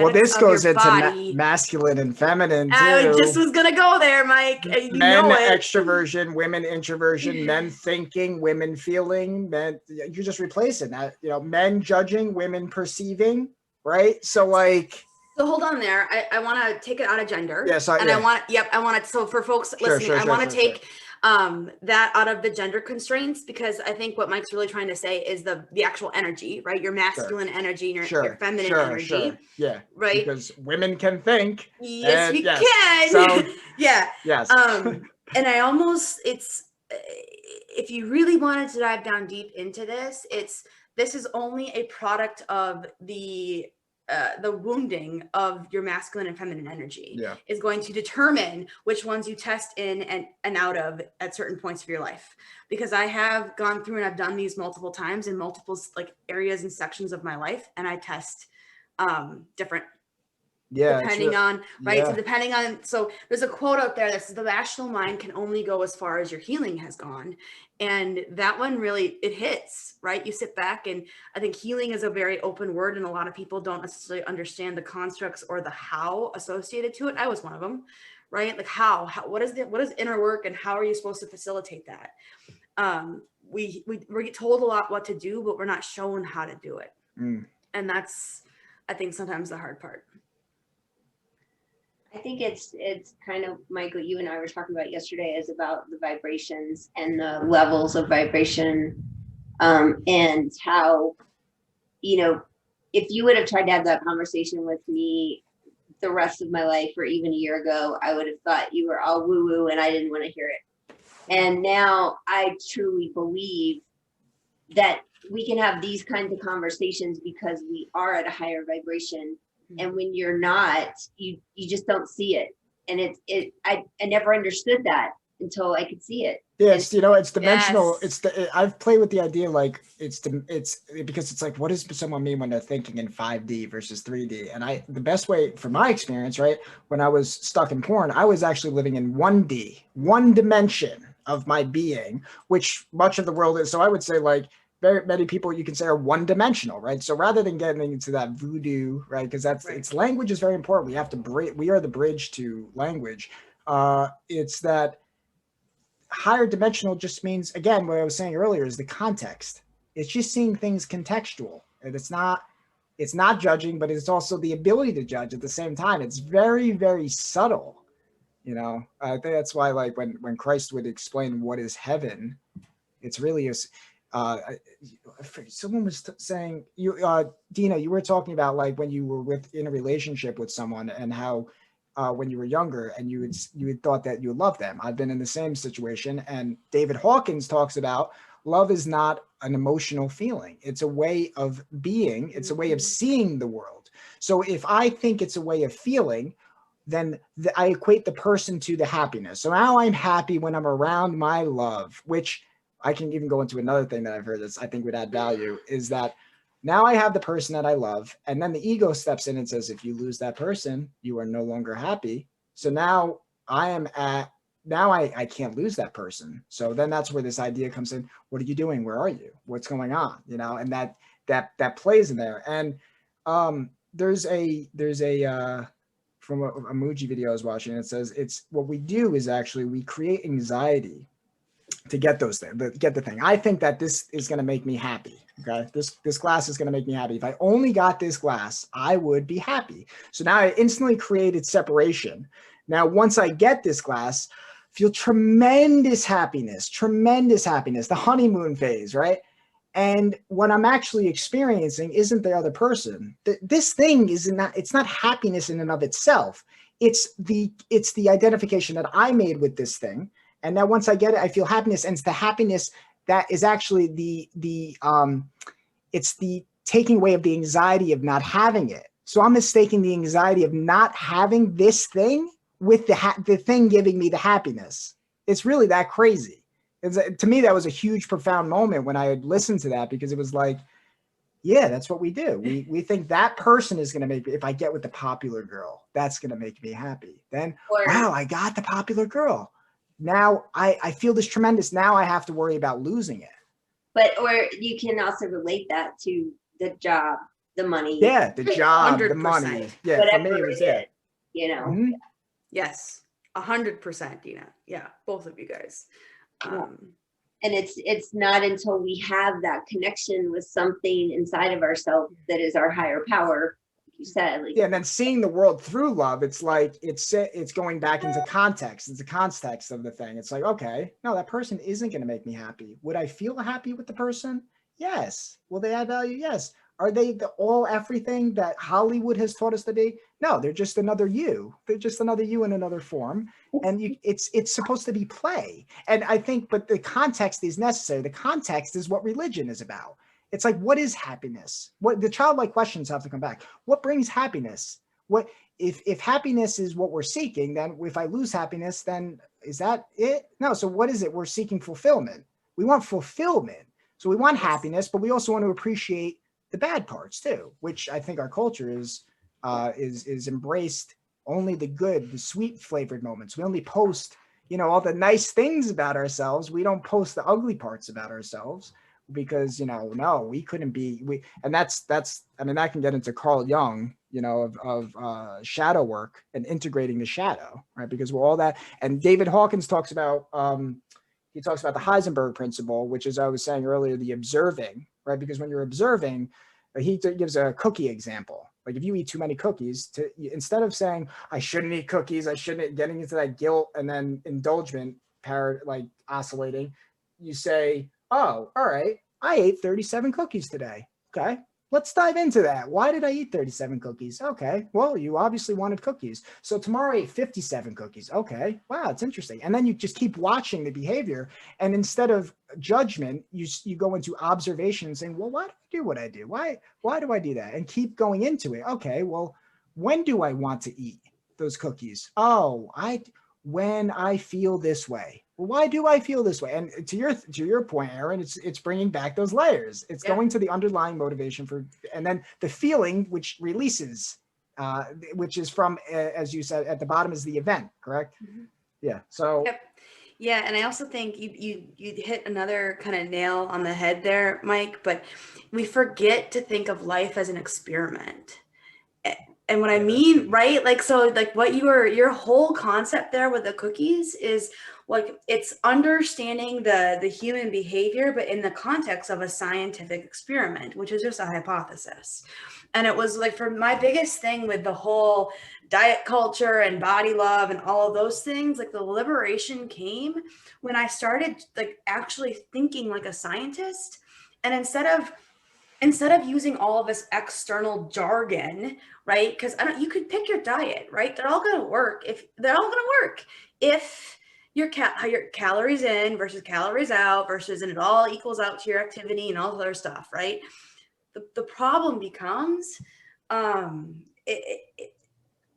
well, this of goes your into body, masculine and feminine too. I just was gonna go there, Mike. Men extroversion, women introversion, men thinking, women feeling. Men, you're just replacing that. Men judging, women perceiving, right? So hold on there. I want to take it out of gender. Yeah, sorry, and yeah. I want to. So for folks listening, I want to take that out of the gender constraints, because I think what Mike's really trying to say is the actual energy, right? Your masculine energy and your feminine energy. Yeah. Right. Because women can think. Yes, we can. So, yeah. Yes. And I almost, if you really wanted to dive down deep into this, this is only a product of the wounding of your masculine and feminine energy is going to determine which ones you test in and out of at certain points of your life. Because I have gone through and I've done these multiple times in multiple areas and sections of my life, and I test different. Depending on, right? So depending on, so there's a quote out there that says the rational mind can only go as far as your healing has gone. And that one really, it hits, right? You sit back, and I think healing is a very open word, and a lot of people don't necessarily understand the constructs or the how associated to it. I was one of them, right? Like how what is inner work, and how are you supposed to facilitate that? We get told a lot what to do, but we're not shown how to do it. And that's, I think, sometimes the hard part. I think it's kind of, Mike, what you and I were talking about yesterday is about the vibrations and the levels of vibration, and how, if you would have tried to have that conversation with me the rest of my life, or even a year ago, I would have thought you were all woo woo and I didn't want to hear it. And now I truly believe that we can have these kinds of conversations because we are at a higher vibration. And when you're not, you just don't see it. And I never understood that until I could see it. Yeah, it's dimensional. Yes. I've played with the idea it's because it's like, what does someone mean when they're thinking in 5D versus 3D? And the best way, from my experience, right, when I was stuck in porn, I was actually living in 1D, one dimension of my being, which much of the world is. So I would say very many people you can say are one-dimensional, right? So rather than getting into that voodoo, right, because it's language is very important. We have to we are the bridge to language. It's that higher dimensional just means, again, what I was saying earlier is the context. It's just seeing things contextual, and it's not judging, but it's also the ability to judge at the same time. It's very, very subtle. I think that's why, when Christ would explain what is heaven, it's really someone was saying, Deana, you were talking about when you were in a relationship with someone, and how when you were younger, and you had thought that you loved them. I've been in the same situation, and David Hawkins talks about love is not an emotional feeling. It's a way of being. It's a way of seeing the world. So if I think it's a way of feeling, then I equate the person to the happiness. So now I'm happy when I'm around my love, which I can even go into another thing that I've heard that I think would add value, is that now I have the person that I love, and then the ego steps in and says, if you lose that person, you are no longer happy. So now I can't lose that person. So then that's where this idea comes in. What are you doing? Where are you? What's going on? You know, and that plays in there. And there's a from a emoji video I was watching, it says it's what we do is actually we create anxiety to get those things, get the thing. I think that this is going to make me happy. Okay. This glass is going to make me happy. If I only got this glass, I would be happy. So now I instantly created separation. Now, once I get this glass, feel tremendous happiness, the honeymoon phase, right? And what I'm actually experiencing isn't the other person. This thing it's not happiness in and of itself. It's the identification that I made with this thing. And now once I get it, I feel happiness. And it's the happiness that is actually it's the taking away of the anxiety of not having it. So I'm mistaking the anxiety of not having this thing with the thing giving me the happiness. It's really that crazy. To me, that was a huge, profound moment when I had listened to that, because it was like, yeah, that's what we do. We think that person is going to make me, if I get with the popular girl, that's going to make me happy. Then, wow, I got the popular girl. Now I feel this tremendous. Now I have to worry about losing it. Or you can also relate that to the job, the money. Yeah, the job, 100%. The money. Yeah, whatever for me, it was it. You know? Mm-hmm. Yes, 100%, Deana. Yeah, both of you guys. And it's not until we have that connection with something inside of ourselves that is our higher power, like you said. Like, yeah, and then seeing the world through love, it's like it's going back into context. It's the context of the thing. It's like, okay, no, that person isn't going to make me happy. Would I feel happy with the person? Yes. Will they add value? Yes. Are they everything that Hollywood has taught us to be? No, they're just another you. They're just another you in another form. And it's supposed to be play. And I think, but the context is necessary. The context is what religion is about. It's like, what is happiness? What the childlike questions have to come back. What brings happiness? What if happiness is what we're seeking, then if I lose happiness, then is that it? No. So what is it? We're seeking fulfillment. We want fulfillment. So we want happiness, but we also want to appreciate the bad parts too, which I think our culture is embraced only the good, the sweet flavored moments. We only post, all the nice things about ourselves. We don't post the ugly parts about ourselves, because, no, we couldn't be, and that's, I mean, that can get into Carl Jung, of shadow work and integrating the shadow, right? Because we're all that. And David Hawkins talks about, he talks about the Heisenberg Principle, which, as I was saying earlier, the observing, right? Because when you're observing, he gives a cookie example. Like if you eat too many cookies, instead of saying, I shouldn't eat cookies, I shouldn't, getting into that guilt and then indulgent like oscillating, you say, oh, all right, I ate 37 cookies today. Okay. Let's dive into that. Why did I eat 37 cookies? Okay. Well, you obviously wanted cookies. So tomorrow I ate 57 cookies. Okay. Wow. It's interesting. And then you just keep watching the behavior. And instead of judgment, you go into observation and saying, well, why do I do what I do? Why do I do that? And keep going into it. Okay. Well, when do I want to eat those cookies? Oh, when I feel this way. Well, why do I feel this way? And to your point, Erin, it's bringing back those layers. It's going to the underlying motivation and then the feeling which releases, which is from, as you said, at the bottom is the event, correct? Mm-hmm. Yeah. So. Yep. Yeah, and I also think you hit another kind of nail on the head there, Mike. But we forget to think of life as an experiment. And what I mean, right? Like, so like what your whole concept there with the cookies is like, it's understanding the human behavior, but in the context of a scientific experiment, which is just a hypothesis. And it was like, for my biggest thing with the whole diet culture and body love and all of those things, like the liberation came when I started like actually thinking like a scientist. And instead of instead of using all of this external jargon, right? Because you could pick your diet, right? They're all going to work if your calories in versus calories out versus, and it all equals out to your activity and all the other stuff, right? The problem becomes,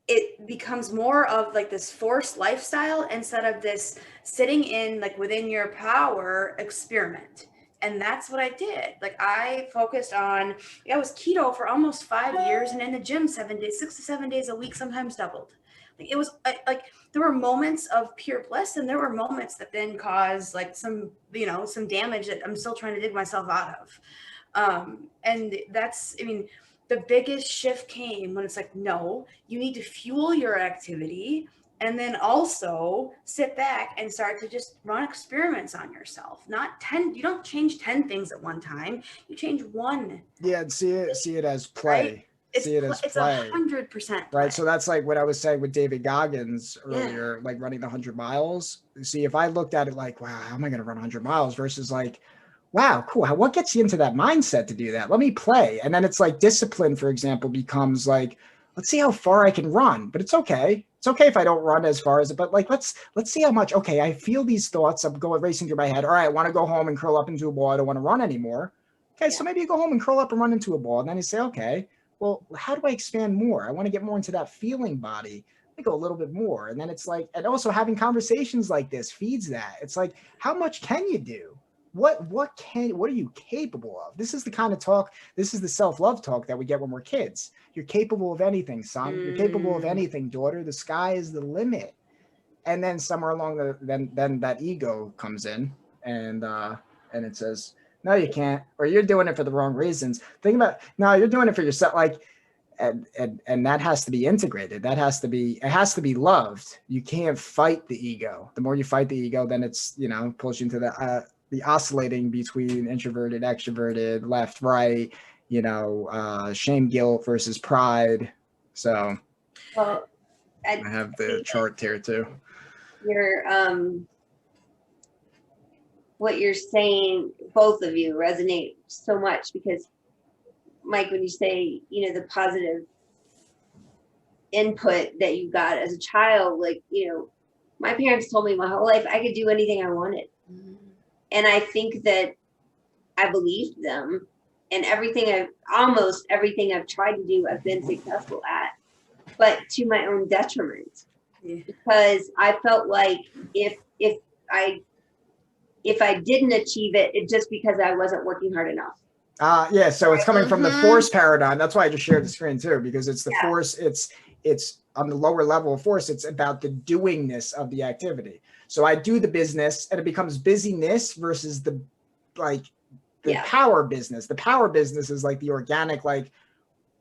it becomes more of like this forced lifestyle instead of this sitting in like within your power experiment. And that's what I did. Like I focused on, I was keto for almost 5 years and in the gym 7 days, 6 to 7 days a week, sometimes doubled. Like it was like there were moments of pure bliss and there were moments that then caused like some damage that I'm still trying to dig myself out of. And that's, I mean, the biggest shift came when it's like, no, you need to fuel your activity and then also sit back and start to just run experiments on yourself. Not 10, you don't change 10 things at one time. You change one. Yeah, and see it as play. Right? It's 100% play. Right. So that's like what I was saying with David Goggins earlier, like running the 100 miles. See, if I looked at it like, wow, how am I going to run 100 miles versus like, wow, cool. What gets you into that mindset to do that? Let me play. And then it's like discipline, for example, becomes like, let's see how far I can run, but it's okay. It's okay if I don't run as far as it, but like, let's see how much, okay, I feel these thoughts. I'm going racing through my head. All right, I want to go home and curl up into a ball. I don't want to run anymore. Okay. So maybe you go home and curl up and run into a ball. And then you say, okay, well, how do I expand more? I want to get more into that feeling body. Let me go a little bit more. And then it's like, and also having conversations like this feeds that. It's like, how much can you do? What are you capable of? This is the kind of talk, this is the self-love talk that we get when we're kids. You're capable of anything, son. You're capable of anything, daughter. The sky is the limit. And then somewhere along then that ego comes in and it says, no, you can't, or you're doing it for the wrong reasons. Think about, no, you're doing it for yourself. Like, and that has to be integrated. It has to be loved. You can't fight the ego. The more you fight the ego, then it's, pulls you into the oscillating between introverted, extroverted, left, right, shame, guilt versus pride. So well, I have the chart here too. What you're saying, both of you resonate so much because Mike, when you say, the positive input that you got as a child, like, my parents told me my whole life I could do anything I wanted. Mm-hmm. And I think that I believed them, and almost everything I've tried to do, I've been successful at, but to my own detriment. Yeah. Because I felt like if I didn't achieve it, it's just because I wasn't working hard enough. Yeah. So it's coming from the force paradigm. That's why I just shared the screen too, because it's the force. It's on the lower level of force. It's about the doingness of the activity. So I do the business and it becomes busyness versus the power business. The power business is like the organic, like,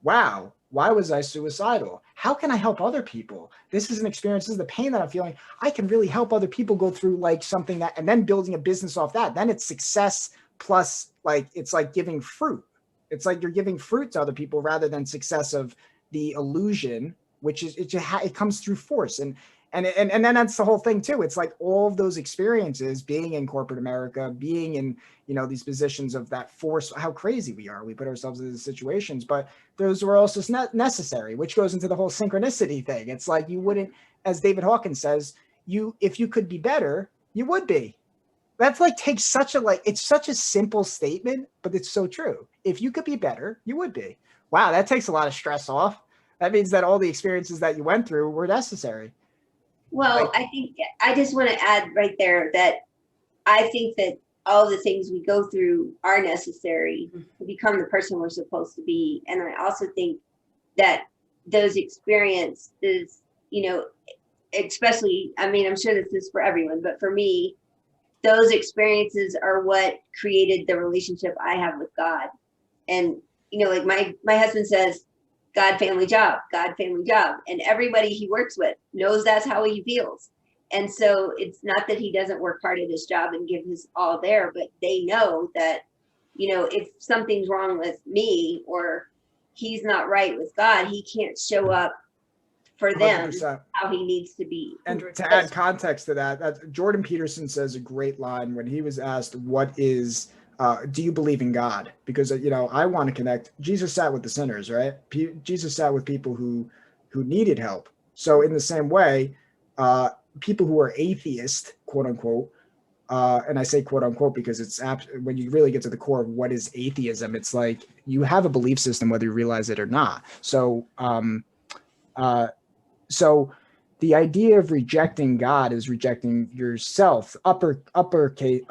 wow, why was I suicidal? How can I help other people? This is an experience. This is the pain that I'm feeling. I can really help other people go through like something that, and then building a business off that. Then it's success plus like, it's like giving fruit. It's like you're giving fruit to other people rather than success of the illusion, which is, it comes through force. And then that's the whole thing too. It's like all of those experiences, being in corporate America, being in, these positions of that force, how crazy we are. We put ourselves in these situations, but those were also necessary, which goes into the whole synchronicity thing. It's like you wouldn't, as David Hawkins says, if you could be better, you would be. That's like takes such it's such a simple statement, but it's so true. If you could be better, you would be. Wow, that takes a lot of stress off. That means that all the experiences that you went through were necessary. Well, I think I just want to add right there that I think that all the things we go through are necessary to become the person we're supposed to be. And I also think that those experiences, especially, I mean, I'm sure this is for everyone, but for me, those experiences are what created the relationship I have with God. And, like my husband says, God, family, job, God, family, job. And everybody he works with knows that's how he feels. And so it's not that he doesn't work hard at his job and give his all there, but they know that, if something's wrong with me or he's not right with God, he can't show up for them 100%. How he needs to be. And to add context to that, Jordan Peterson says a great line when he was asked, what is do you believe in God? Because, I want to connect. Jesus sat with the sinners, right? Jesus sat with people who needed help. So in the same way, people who are atheist, quote unquote, and I say quote unquote because it's when you really get to the core of what is atheism, it's like you have a belief system whether you realize it or not. So, so the idea of rejecting God is rejecting yourself, uppercase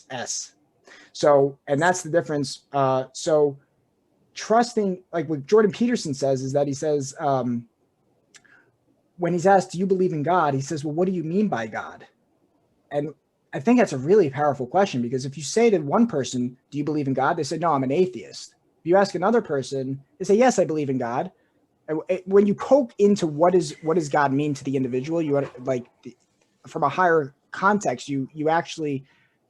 S. So, and that's the difference. So trusting, like what Jordan Peterson says, is that he says, when he's asked, do you believe in God? He says, well, what do you mean by God? And I think that's a really powerful question, because if you say to one person, do you believe in God? They say, no, I'm an atheist. If you ask another person, they say, yes, I believe in God. And when you poke into what does God mean to the individual, from a higher context, you actually,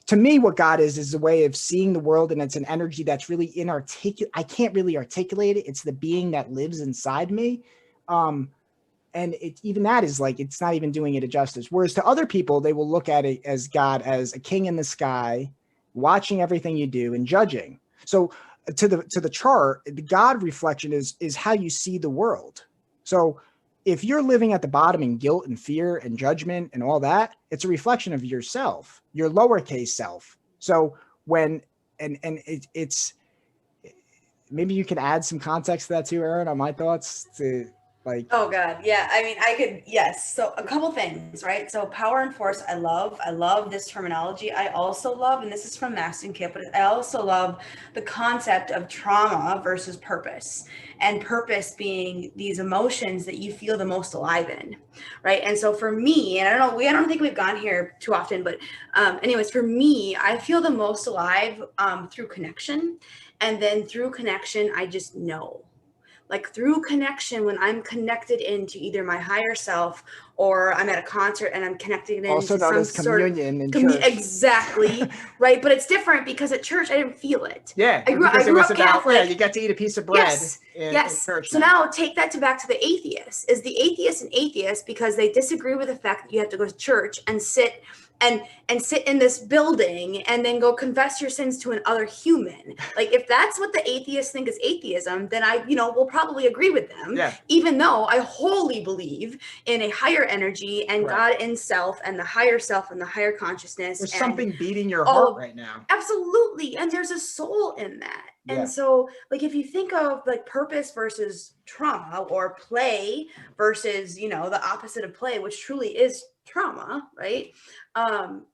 to me, what God is a way of seeing the world, and it's an energy that's really inarticulate. I can't really articulate it. It's the being that lives inside me. And even that is like, it's not even doing it a justice. Whereas to other people, they will look at it as God as a king in the sky, watching everything you do and judging. So to the chart, the God reflection is how you see the world. So if you're living at the bottom in guilt and fear and judgment and all that, it's a reflection of yourself, your lowercase self. So it's maybe you can add some context to that too, Erin, on my thoughts to like. Oh God. Yeah. I mean, I could, yes. So a couple things, right? So power and force, I love this terminology. I also love, and this is from Maston Kip, but I also love the concept of trauma versus purpose, and purpose being these emotions that you feel the most alive in. Right. And so for me, and I don't think we've gone here too often, but anyways, for me, I feel the most alive through connection. And then through connection, I just know. Like through connection, when I'm connected into either my higher self, or I'm at a concert and I'm connected into also known some as communion in church. Exactly. Right. But it's different because at church, I didn't feel it. Yeah. I grew up Catholic. Yeah, you get to eat a piece of bread. Yes. In church. So now take that back to the atheist. Is the atheist an atheist because they disagree with the fact that you have to go to church and sit in this building and then go confess your sins to another human? Like, if that's what the atheists think is atheism, then I, will probably agree with them. Yeah. Even though I wholly believe in a higher energy and right. God in self and the higher consciousness. There's something beating your heart right now. Absolutely. And there's a soul in that. Yeah. And so, like, if you think of like purpose versus trauma, or play versus, the opposite of play, which truly is trauma, right?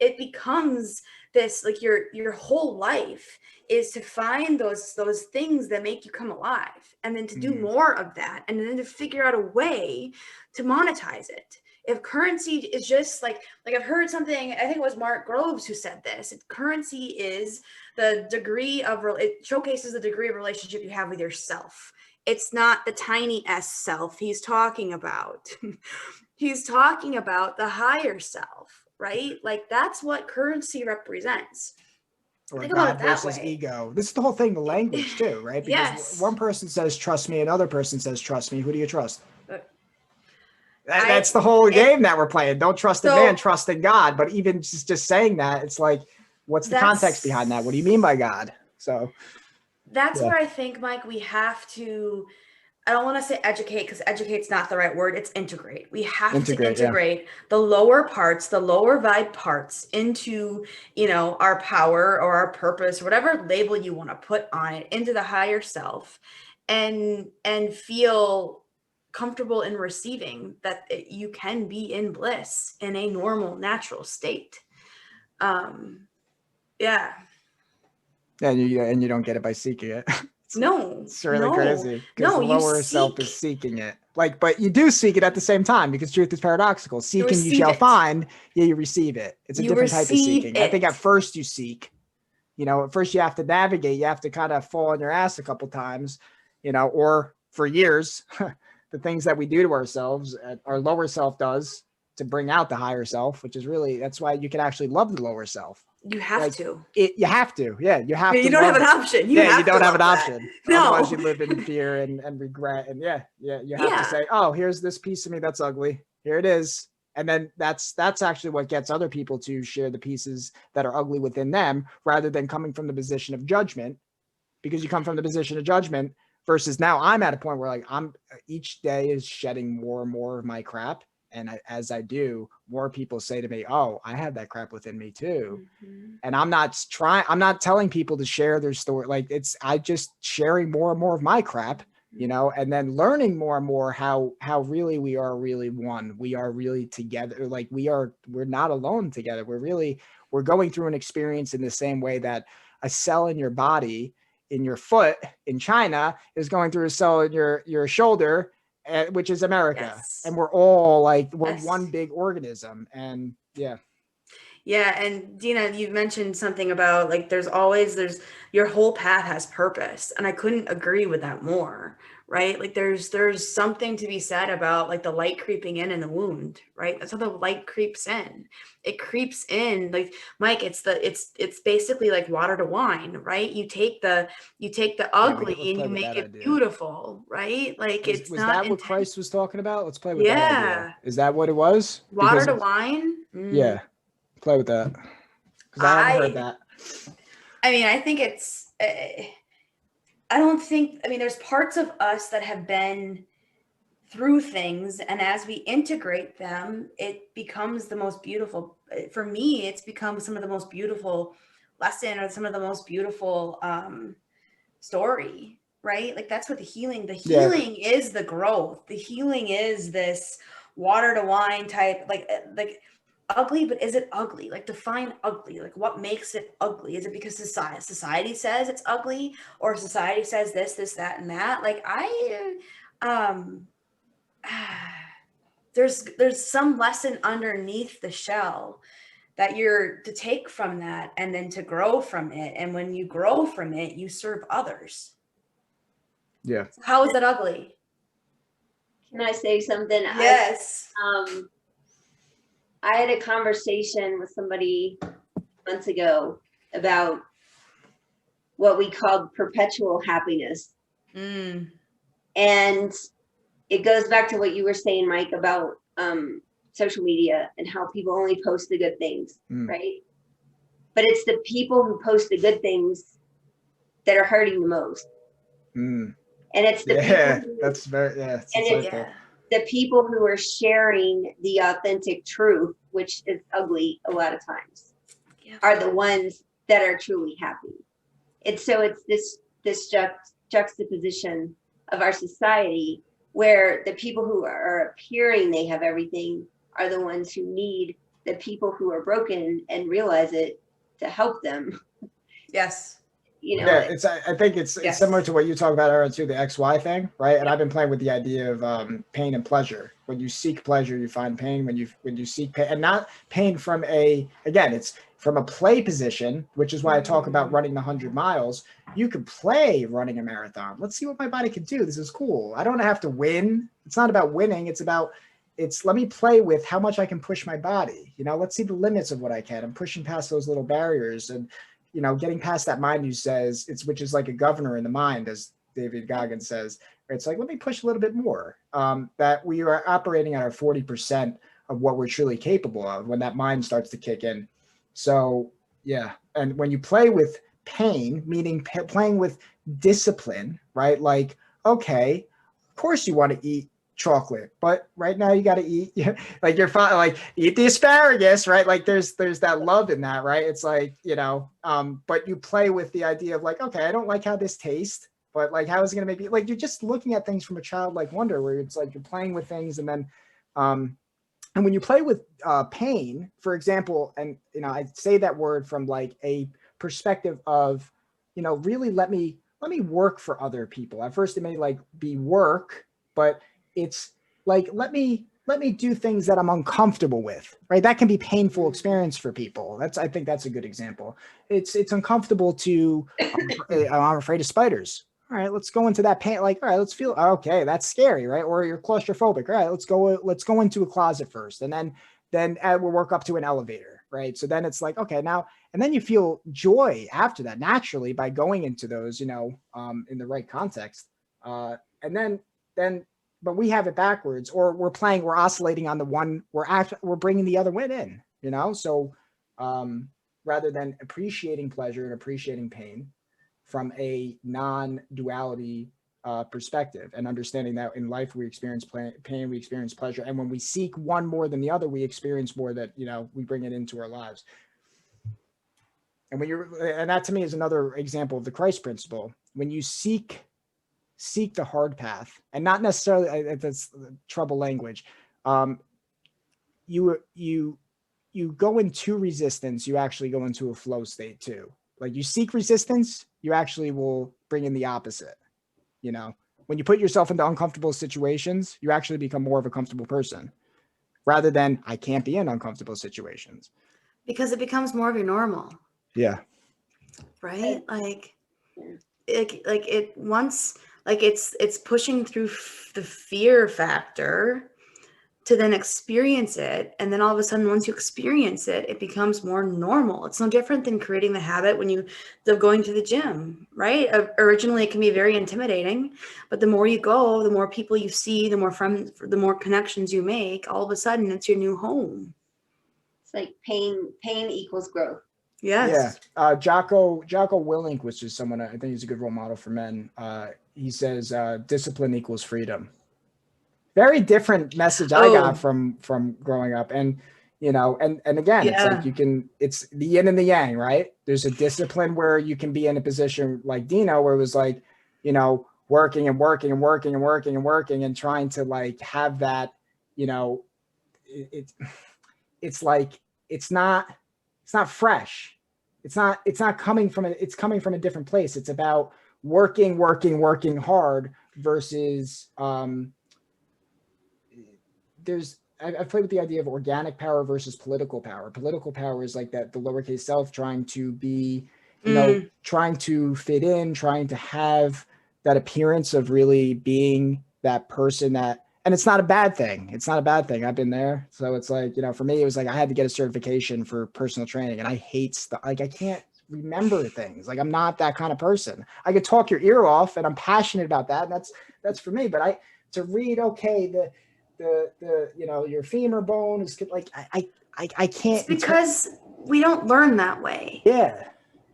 It becomes this, like, your whole life is to find those things that make you come alive, and then to do more of that, and then to figure out a way to monetize it. If currency is just like I've heard something, I think it was Mark Groves who said this, currency is the degree of, it showcases the degree of relationship you have with yourself. It's not the tiny s self he's talking about. He's talking about the higher self, right? Like, that's what currency represents. Or Think God about it that versus way. ego. This is the whole thing, the language too, right? Because Yes. one person says, trust me, another person says, trust me. Who do you trust? That's the whole game that we're playing. Don't trust in man, trust in God. But even just saying that, it's like, what's the context behind that? What do you mean by God? So that's where I think, Mike, we have to, I don't want to say educate, because educate's not the right word. It's integrate. We have to integrate the lower parts, the lower vibe parts into, our power or our purpose, or whatever label you want to put on it, into the higher self, and feel comfortable in receiving that you can be in bliss in a normal, natural state. Yeah. And you don't get it by seeking it. It's really crazy, because the lower self is seeking it. But you do seek it at the same time, because truth is paradoxical. Seeking you shall find, you receive it. It's a different type of seeking. I think at first you seek, at first you have to navigate, you have to kind of fall on your ass a couple times, or for years, the things that we do to ourselves, our lower self does to bring out the higher self, which is really, that's why you can actually love the lower self. You have to. You have to. Yeah, you have to. You don't have an option. You don't have an option. No. Otherwise, you live in fear and regret. And you have to say, oh, here's this piece of me that's ugly. Here it is. And then that's actually what gets other people to share the pieces that are ugly within them, rather than coming from the position of judgment, because you come from the position of judgment versus now I'm at a point where like I'm each day is shedding more and more of my crap. And as I do, more people say to me, oh, I have that crap within me too. Mm-hmm. And I'm not telling people to share their story. Like I just sharing more and more of my crap, and then learning more and more how really we are really one. We are really together. Like we're not alone together. We're going through an experience in the same way that a cell in your body, in your foot in China, is going through a cell in your shoulder, which is America. Yes. And we're all like, we're Yes. one big organism. And yeah. Yeah. And Deana, you mentioned something about like, there's your whole path has purpose. And I couldn't agree with that more, right? Like there's something to be said about like the light creeping in the wound, right? That's how the light creeps in. It creeps in, like Mike, it's basically like water to wine, right? You take the ugly and you make it idea. Beautiful, right? Like was that what Christ was talking about? Let's play with that idea. Is that what it was? Water to wine? Yeah. Play with that, because I haven't heard that. I mean, I think it's, there's parts of us that have been through things, and as we integrate them, it becomes the most beautiful. For me, it's become some of the most beautiful lesson, or some of the most beautiful story, right? Like that's what the healing is, the growth. The healing is this water to wine type, like ugly, but is it ugly? Like define ugly. Like what makes it ugly? Is it because society says it's ugly, or society says this, that, and that? Like there's some lesson underneath the shell that you're to take from that, and then to grow from it. And when you grow from it, you serve others. Yeah. So how is that ugly? Can I say something? Yes. I had a conversation with somebody months ago about what we called perpetual happiness. And it goes back to what you were saying, Mike, about social media and how people only post the good things, right? But it's the people who post the good things that are hurting the most. And it's the the people who are sharing the authentic truth, which is ugly a lot of times, are the ones that are truly happy. It's this juxtaposition of our society, where the people who are appearing they have everything are the ones who need the people who are broken and realize it to help them. Yes. I think it's similar to what you talk about, Erin, too, the XY thing, right? And I've been playing with the idea of pain and pleasure. When you seek pleasure, you find pain. When you seek pain, and not pain from it's from a play position, which is why I talk about running the 100 miles. You could play running a marathon. Let's see what my body can do. This is cool. I don't have to win. It's not about winning. It's let me play with how much I can push my body. Let's see the limits of what I can. I'm pushing past those little barriers, and getting past that mind who says which is like a governor in the mind, as David Goggins says. It's like, let me push a little bit more. That we are operating at our 40% of what we're truly capable of when that mind starts to kick in. So yeah, and when you play with pain, meaning playing with discipline, right? Like, okay, of course you want to eat chocolate, but right now you got to eat like you're fine, like eat the asparagus, right? Like there's that love in that, right? It's like, but you play with the idea of like, okay, I don't like how this tastes, but like, how is it going to make me, like, you're just looking at things from a childlike wonder, where it's like you're playing with things. And then and when you play with pain, for example, and I say that word from like a perspective of really let me work for other people. At first it may like be work, but it's like, let me do things that I'm uncomfortable with, right? That can be painful experience for people. I think that's a good example. It's uncomfortable to, I'm afraid of spiders. All right, let's go into that pain. Like, all right, let's feel, okay, that's scary, right? Or you're claustrophobic. All right, let's go into a closet first. And then we'll work up to an elevator, right? So then it's like, okay, now, and then you feel joy after that naturally by going into those, in the right context. And then but we have it backwards, or we're oscillating on the one, we're bringing the other one in, you know? So rather than appreciating pleasure and appreciating pain from a non-duality perspective, and understanding that in life we experience pain, we experience pleasure, and when we seek one more than the other, we experience more that, you know, we bring it into our lives. And and that to me is another example of the Christ principle. When you seek the hard path, and not necessarily, that's trouble language, you go into resistance, you actually go into a flow state too. Like you seek resistance, you actually will bring in the opposite. You know, when you put yourself into uncomfortable situations, you actually become more of a comfortable person, rather than I can't be in uncomfortable situations. Because it becomes more of your normal. Yeah. Right? Like it once, like it's pushing through the fear factor to then experience it. And then all of a sudden, once you experience it, it becomes more normal. It's no different than creating the habit when of going to the gym, right? Originally, it can be very intimidating, but the more you go, the more people you see, the more friends, the more connections you make, all of a sudden it's your new home. It's like pain equals growth. Yes. Yeah. Jocko Willink, which is someone I think he's a good role model for men. He says, discipline equals freedom. Very different message I got from growing up. And, you know, and again, it's like it's the yin and the yang, right? There's a discipline where you can be in a position like Dina, where it was like, you know, working and trying to like have that, you know, it's like, it's not fresh. It's not coming from it's coming from a different place. It's about working hard versus, I've played with the idea of organic power versus political power. Political power is like that, the lowercase self trying to be, you know, trying to fit in, trying to have that appearance of really being that person that, and it's not a bad thing. It's not a bad thing. I've been there. So it's like, you know, for me, it was like, I had to get a certification for personal training, and I hate stuff. Like I can't remember things. Like I'm not that kind of person. I could talk your ear off, and I'm passionate about that. And that's for me. But to read, okay, the you know, your femur bone is like, I can't. It's because we don't learn that way. Yeah.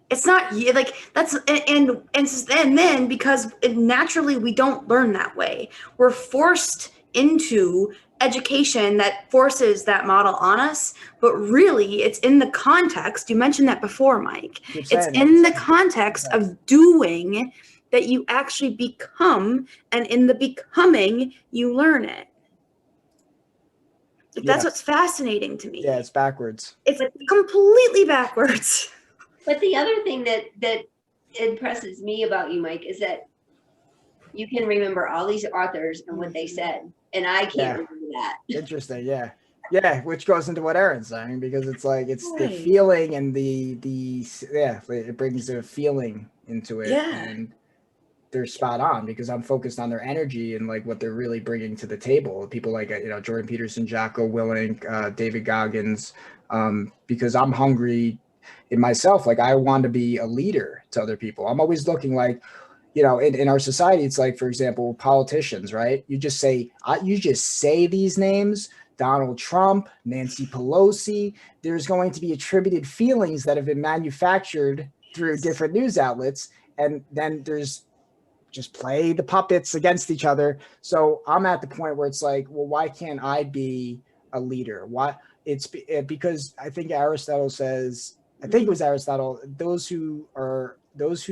It's not like that's, and then because naturally we don't learn that way. We're forced into education that forces that model on us, but really it's in the context. You mentioned that before, Mike. It's in the context of doing that you actually become, and in the becoming you learn it. That's what's fascinating to me. Yeah, it's backwards. It's completely backwards. But the other thing that impresses me about you, Mike, is that you can remember all these authors and what they said, and I can't remember that. Interesting, yeah. Yeah, which goes into what Erin's saying, because it's like, it's the feeling and it brings a feeling into it. Yeah. And they're spot on, because I'm focused on their energy and like what they're really bringing to the table. People like, you know, Jordan Peterson, Jocko Willink, David Goggins, because I'm hungry in myself. Like I want to be a leader to other people. I'm always looking like, you know, in our society, it's like, for example, politicians, right? You just say these names, Donald Trump, Nancy Pelosi, there's going to be attributed feelings that have been manufactured through different news outlets. And then there's just play the puppets against each other. So I'm at the point where it's like, well, why can't I be a leader? Why? It's because I think Aristotle says, I think it was Aristotle, those who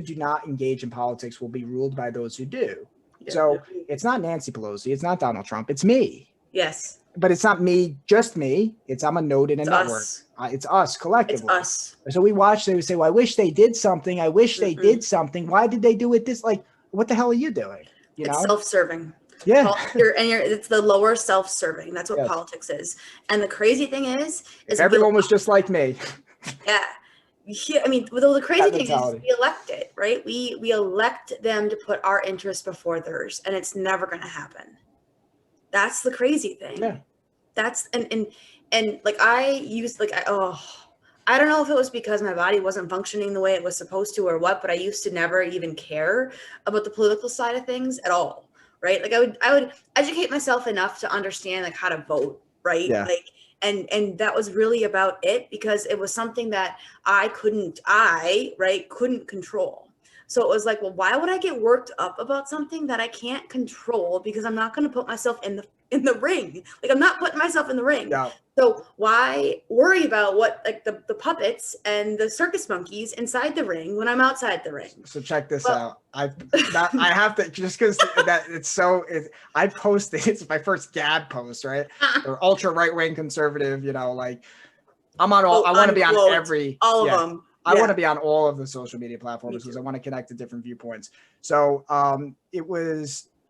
do not engage in politics will be ruled by those who do. Yeah. So it's not Nancy Pelosi, it's not Donald Trump, it's me. Yes. But it's not me, just me. I'm a node in a network. It's us collectively. It's us. So we watch, they would say, well, I wish they did something. I wish they did something. Why did they do it this? Like, what the hell are you doing? You know? Self-serving. Yeah. It's the lower self-serving. That's what politics is. And the crazy thing is if everyone was just like me. Yeah. I mean, the crazy thing is we elect it, right? We elect them to put our interests before theirs, and it's never going to happen. That's the crazy thing. Yeah. That's and like I don't know if it was because my body wasn't functioning the way it was supposed to or what, but I used to never even care about the political side of things at all. right? Like I would educate myself enough to understand like how to vote, right? Yeah. Like, and that was really about it, because it was something that I couldn't control. So it was like, well, why would I get worked up about something that I can't control? Because I'm not going to put myself in the ring. Like, I'm not putting myself in the ring. Yeah. So why worry about what, like the puppets and the circus monkeys inside the ring when I'm outside the ring? So check this out. I have to, just because that I posted, it's my first Gab post, right? Or ultra right-wing conservative, you know, like I'm on all, I want to be on all of them. I want to be on all of the social media platforms because I want to connect to different viewpoints. So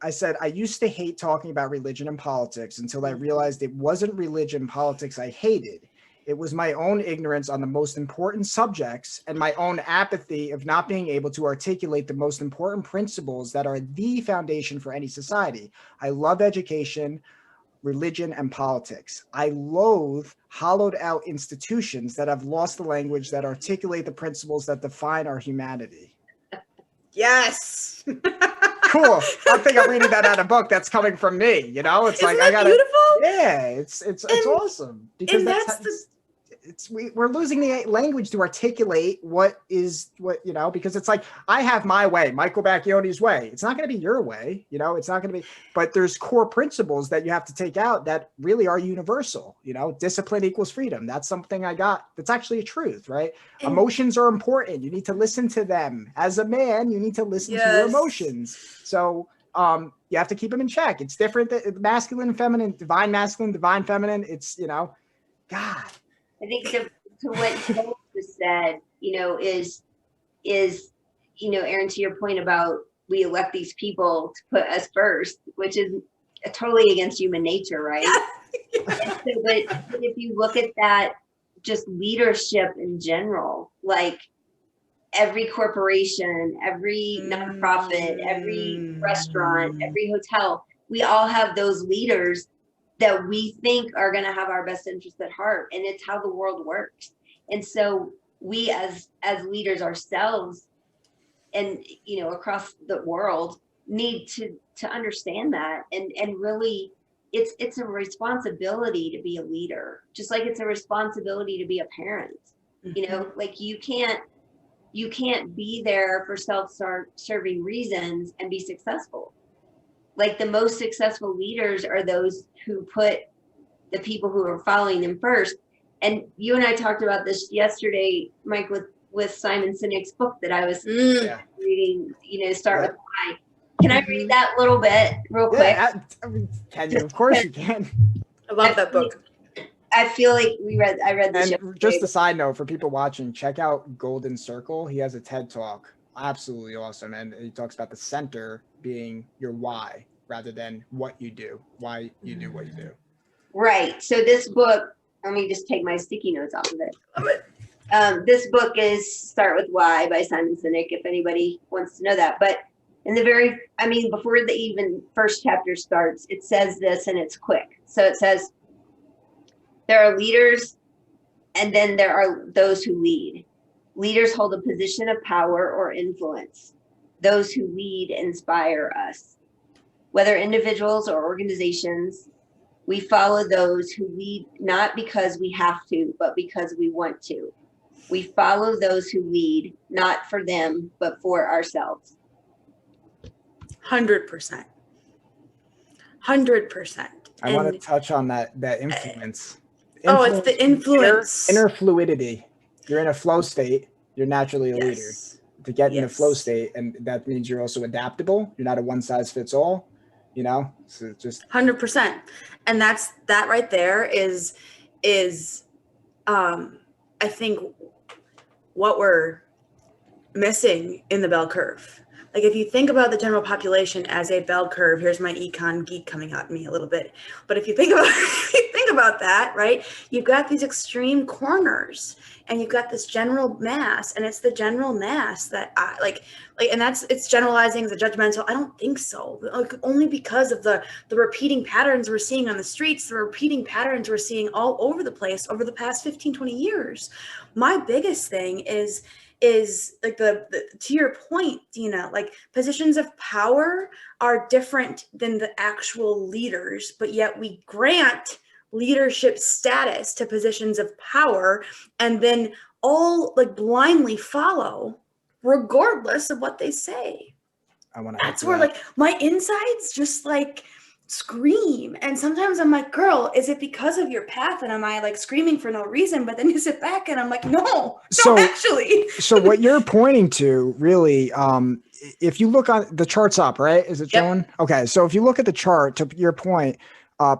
I said, I used to hate talking about religion and politics until I realized it wasn't religion and politics I hated. It was my own ignorance on the most important subjects and my own apathy of not being able to articulate the most important principles that are the foundation for any society. I love education, religion, and politics. I loathe hollowed out institutions that have lost the language that articulate the principles that define our humanity. Yes. Cool. I think I'm reading that out of a book that's coming from me. You know, it's Isn't like, that beautiful? Yeah, it's awesome because we're losing the language to articulate what, you know, because it's like, I have my way, Michael Bacchioni's way. It's not going to be your way, you know, it's not going to be, but there's core principles that you have to take out that really are universal, you know, discipline equals freedom. That's something I got. That's actually a truth, right? Emotions are important. You need to listen to them. As a man, you need to listen to your emotions. So, you have to keep them in check. It's different, masculine, feminine, divine masculine, divine feminine. It's, you know, God. I think to what Joel just said, you know, is, you know, Erin, to your point about we elect these people to put us first, which is totally against human nature, right? But if you look at that, just leadership in general, like every corporation, every nonprofit, every restaurant, every hotel, we all have those leaders that we think are going to have our best interest at heart. And it's how the world works. And so we as leaders ourselves and, you know, across the world need to understand that and really it's a responsibility to be a leader, just like it's a responsibility to be a parent. You know, like you can't be there for self-serving reasons and be successful. Like the most successful leaders are those who put the people who are following them first. And you and I talked about this yesterday, Mike, with Simon Sinek's book that I was reading, you know, Start with Why. Can I read that little bit real quick? I mean, can you? Of course you can. I love that book. I feel like I read this. And just a side note for people watching, check out Golden Circle. He has a TED Talk. Absolutely awesome. And he talks about the center being your why rather than what you do, why you do what you do. Right. So this book, let me just take my sticky notes off of it. This book is Start with Why by Simon Sinek, if anybody wants to know that. But in the before the even first chapter starts, it says this and it's quick. So it says, there are leaders and then there are those who lead. Leaders hold a position of power or influence. Those who lead inspire us. Whether individuals or organizations, we follow those who lead not because we have to, but because we want to. We follow those who lead, not for them, but for ourselves. 100%. 100%. I want to touch on that influence. It's the influence. Inner fluidity. You're in a flow state. You're naturally a leader. To get in a flow state, and that means you're also adaptable. You're not a one size fits all. You know, so just 100%. And that right there is I think what we're missing in the bell curve. Like if you think about the general population as a bell curve, here's my econ geek coming out in me a little bit. But if you think about that, right, you've got these extreme corners and you've got this general mass, and it's the general mass that I like, and it's generalizing, the judgmental. I don't think so. Like, only because of the repeating patterns we're seeing on the streets, the repeating patterns we're seeing all over the place over the past 15, 20 years. My biggest thing is is like the to your point, Deana, like positions of power are different than the actual leaders, but yet we grant leadership status to positions of power and then all like blindly follow regardless of what they say. That's where like my insides just like scream. And sometimes I'm like, girl, is it because of your path? And am I like screaming for no reason? But then you sit back and I'm like, no, actually. So what you're pointing to really, if you look on the charts up, right? Is it showing? Yep. Okay. So if you look at the chart, to your point,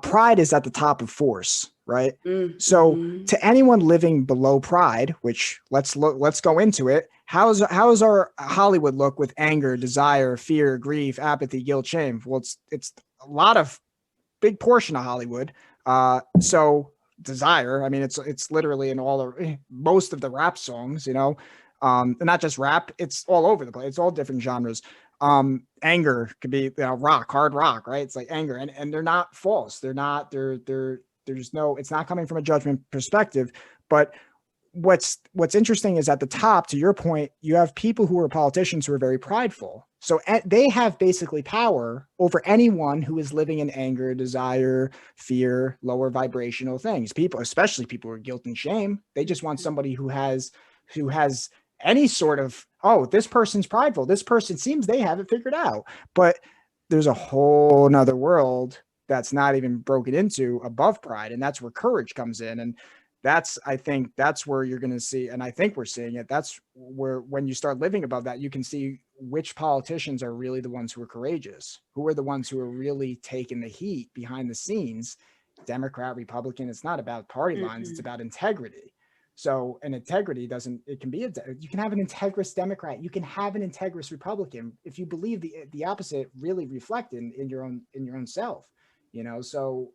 pride is at the top of force, right? Mm-hmm. So to anyone living below pride, which let's go into it. How's our Hollywood look with anger, desire, fear, grief, apathy, guilt, shame? Well, it's a lot of big portion of Hollywood. So desire, I mean, it's literally in most of the rap songs, and not just rap, it's all over the place. It's all different genres. Anger could be, hard rock, right? It's like anger, and they're not false. There's no, it's not coming from a judgment perspective, but what's interesting is at the top, to your point, you have people who are politicians who are very prideful. So they have basically power over anyone who is living in anger, desire, fear, lower vibrational things. People, especially people who are guilt and shame, they just want somebody who has any sort of, oh, this person's prideful. This person seems they have it figured out. But there's a whole nother world that's not even broken into above pride. And that's where courage comes in. And I think that's where you're going to see, and I think we're seeing it. That's where, when you start living above that, you can see which politicians are really the ones who are courageous, who are the ones who are really taking the heat behind the scenes. Democrat, Republican, it's not about party lines, it's about integrity. So an integrity you can have an integrous Democrat, you can have an integrous Republican if you believe the opposite really reflect in your own self, so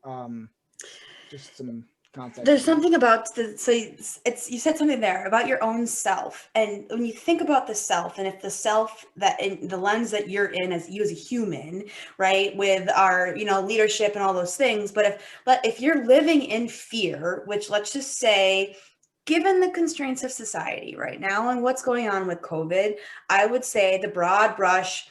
just some context. There's something about you said something there about your own self, and when you think about the self, and if the self that in the lens that you're in as you as a human, right, with our leadership and all those things, but if you're living in fear, which let's just say, given the constraints of society right now and what's going on with COVID, I would say the broad brush,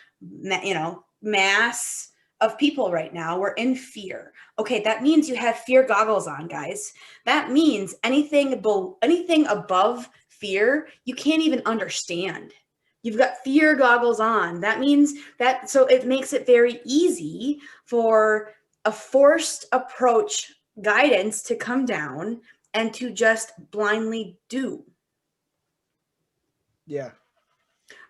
mass of people right now, we're in fear. Okay, that means you have fear goggles on, guys. That means anything above fear, you can't even understand. You've got fear goggles on. That means that, so it makes it very easy for a forced approach guidance to come down and to just blindly do. Yeah.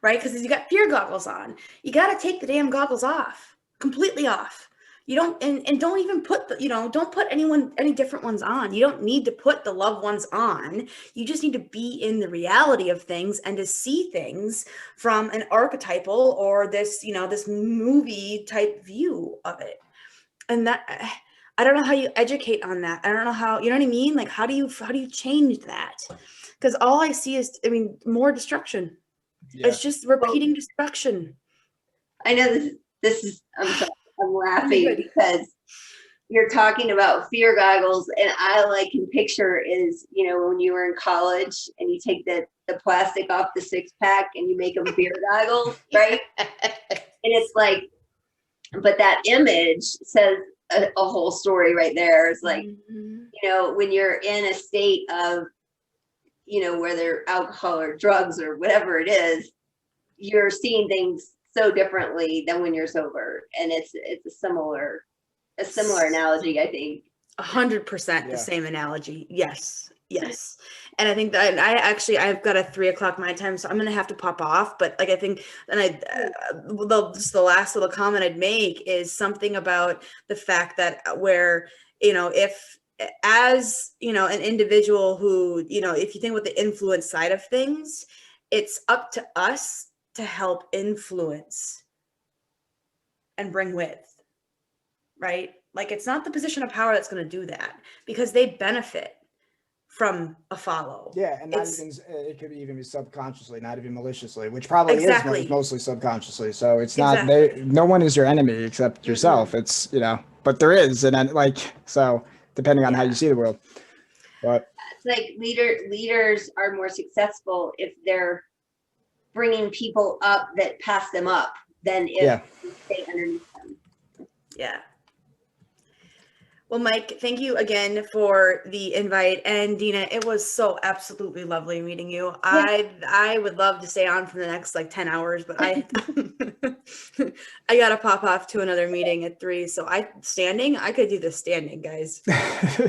Right? Because you got fear goggles on. You got to take the damn goggles off, completely off. You don't, and don't even put don't put any different ones on. You don't need to put the loved ones on. You just need to be in the reality of things and to see things from an archetypal or this movie type view of it. And that, I don't know how you educate on that. I don't know how, you know what I mean? Like, how do you change that? Because all I see is, more destruction. Yeah. It's just repeating destruction. I know this is, I'm sorry, I'm laughing because you're talking about fear goggles, and I can picture is, when you were in college and you take the plastic off the 6-pack and you make them fear goggles, right? And it's like, but that image says a whole story right there. It's like, when you're in a state of, whether alcohol or drugs or whatever it is, you're seeing things so differently than when you're sober. And it's a similar analogy, I think. 100% the same analogy. Yes. And I think that I've got a 3:00 my time, so I'm going to have to pop off. But I think, and just the last little comment I'd make is something about the fact that where, if as, an individual who, if you think about the influence side of things, it's up to us to help influence and bring with, right? Like, it's not the position of power that's going to do that, because they benefit from a follow. Yeah, and it could even be subconsciously, not even maliciously, which probably is mostly subconsciously. So it's not, no one is your enemy except yourself. It's, but there is, and then so depending on how you see the world. But it's like leaders are more successful if they're bringing people up that pass them up than if you stay underneath them. Yeah. Well, Mike, thank you again for the invite. And Deana, it was so absolutely lovely meeting you. Yeah. I would love to stay on for the next like 10 hours, but I I gotta pop off to another meeting at 3. So I could do this standing, guys.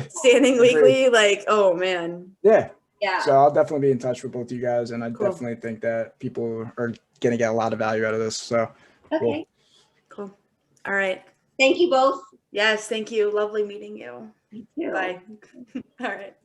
Standing weekly, like, oh man. Yeah. Yeah. So I'll definitely be in touch with both you guys, and I Cool. definitely think that people are going to get a lot of value out of this. So Okay. Cool. All right. Thank you both. Yes, thank you. Lovely meeting you. Thank you. Bye. All right.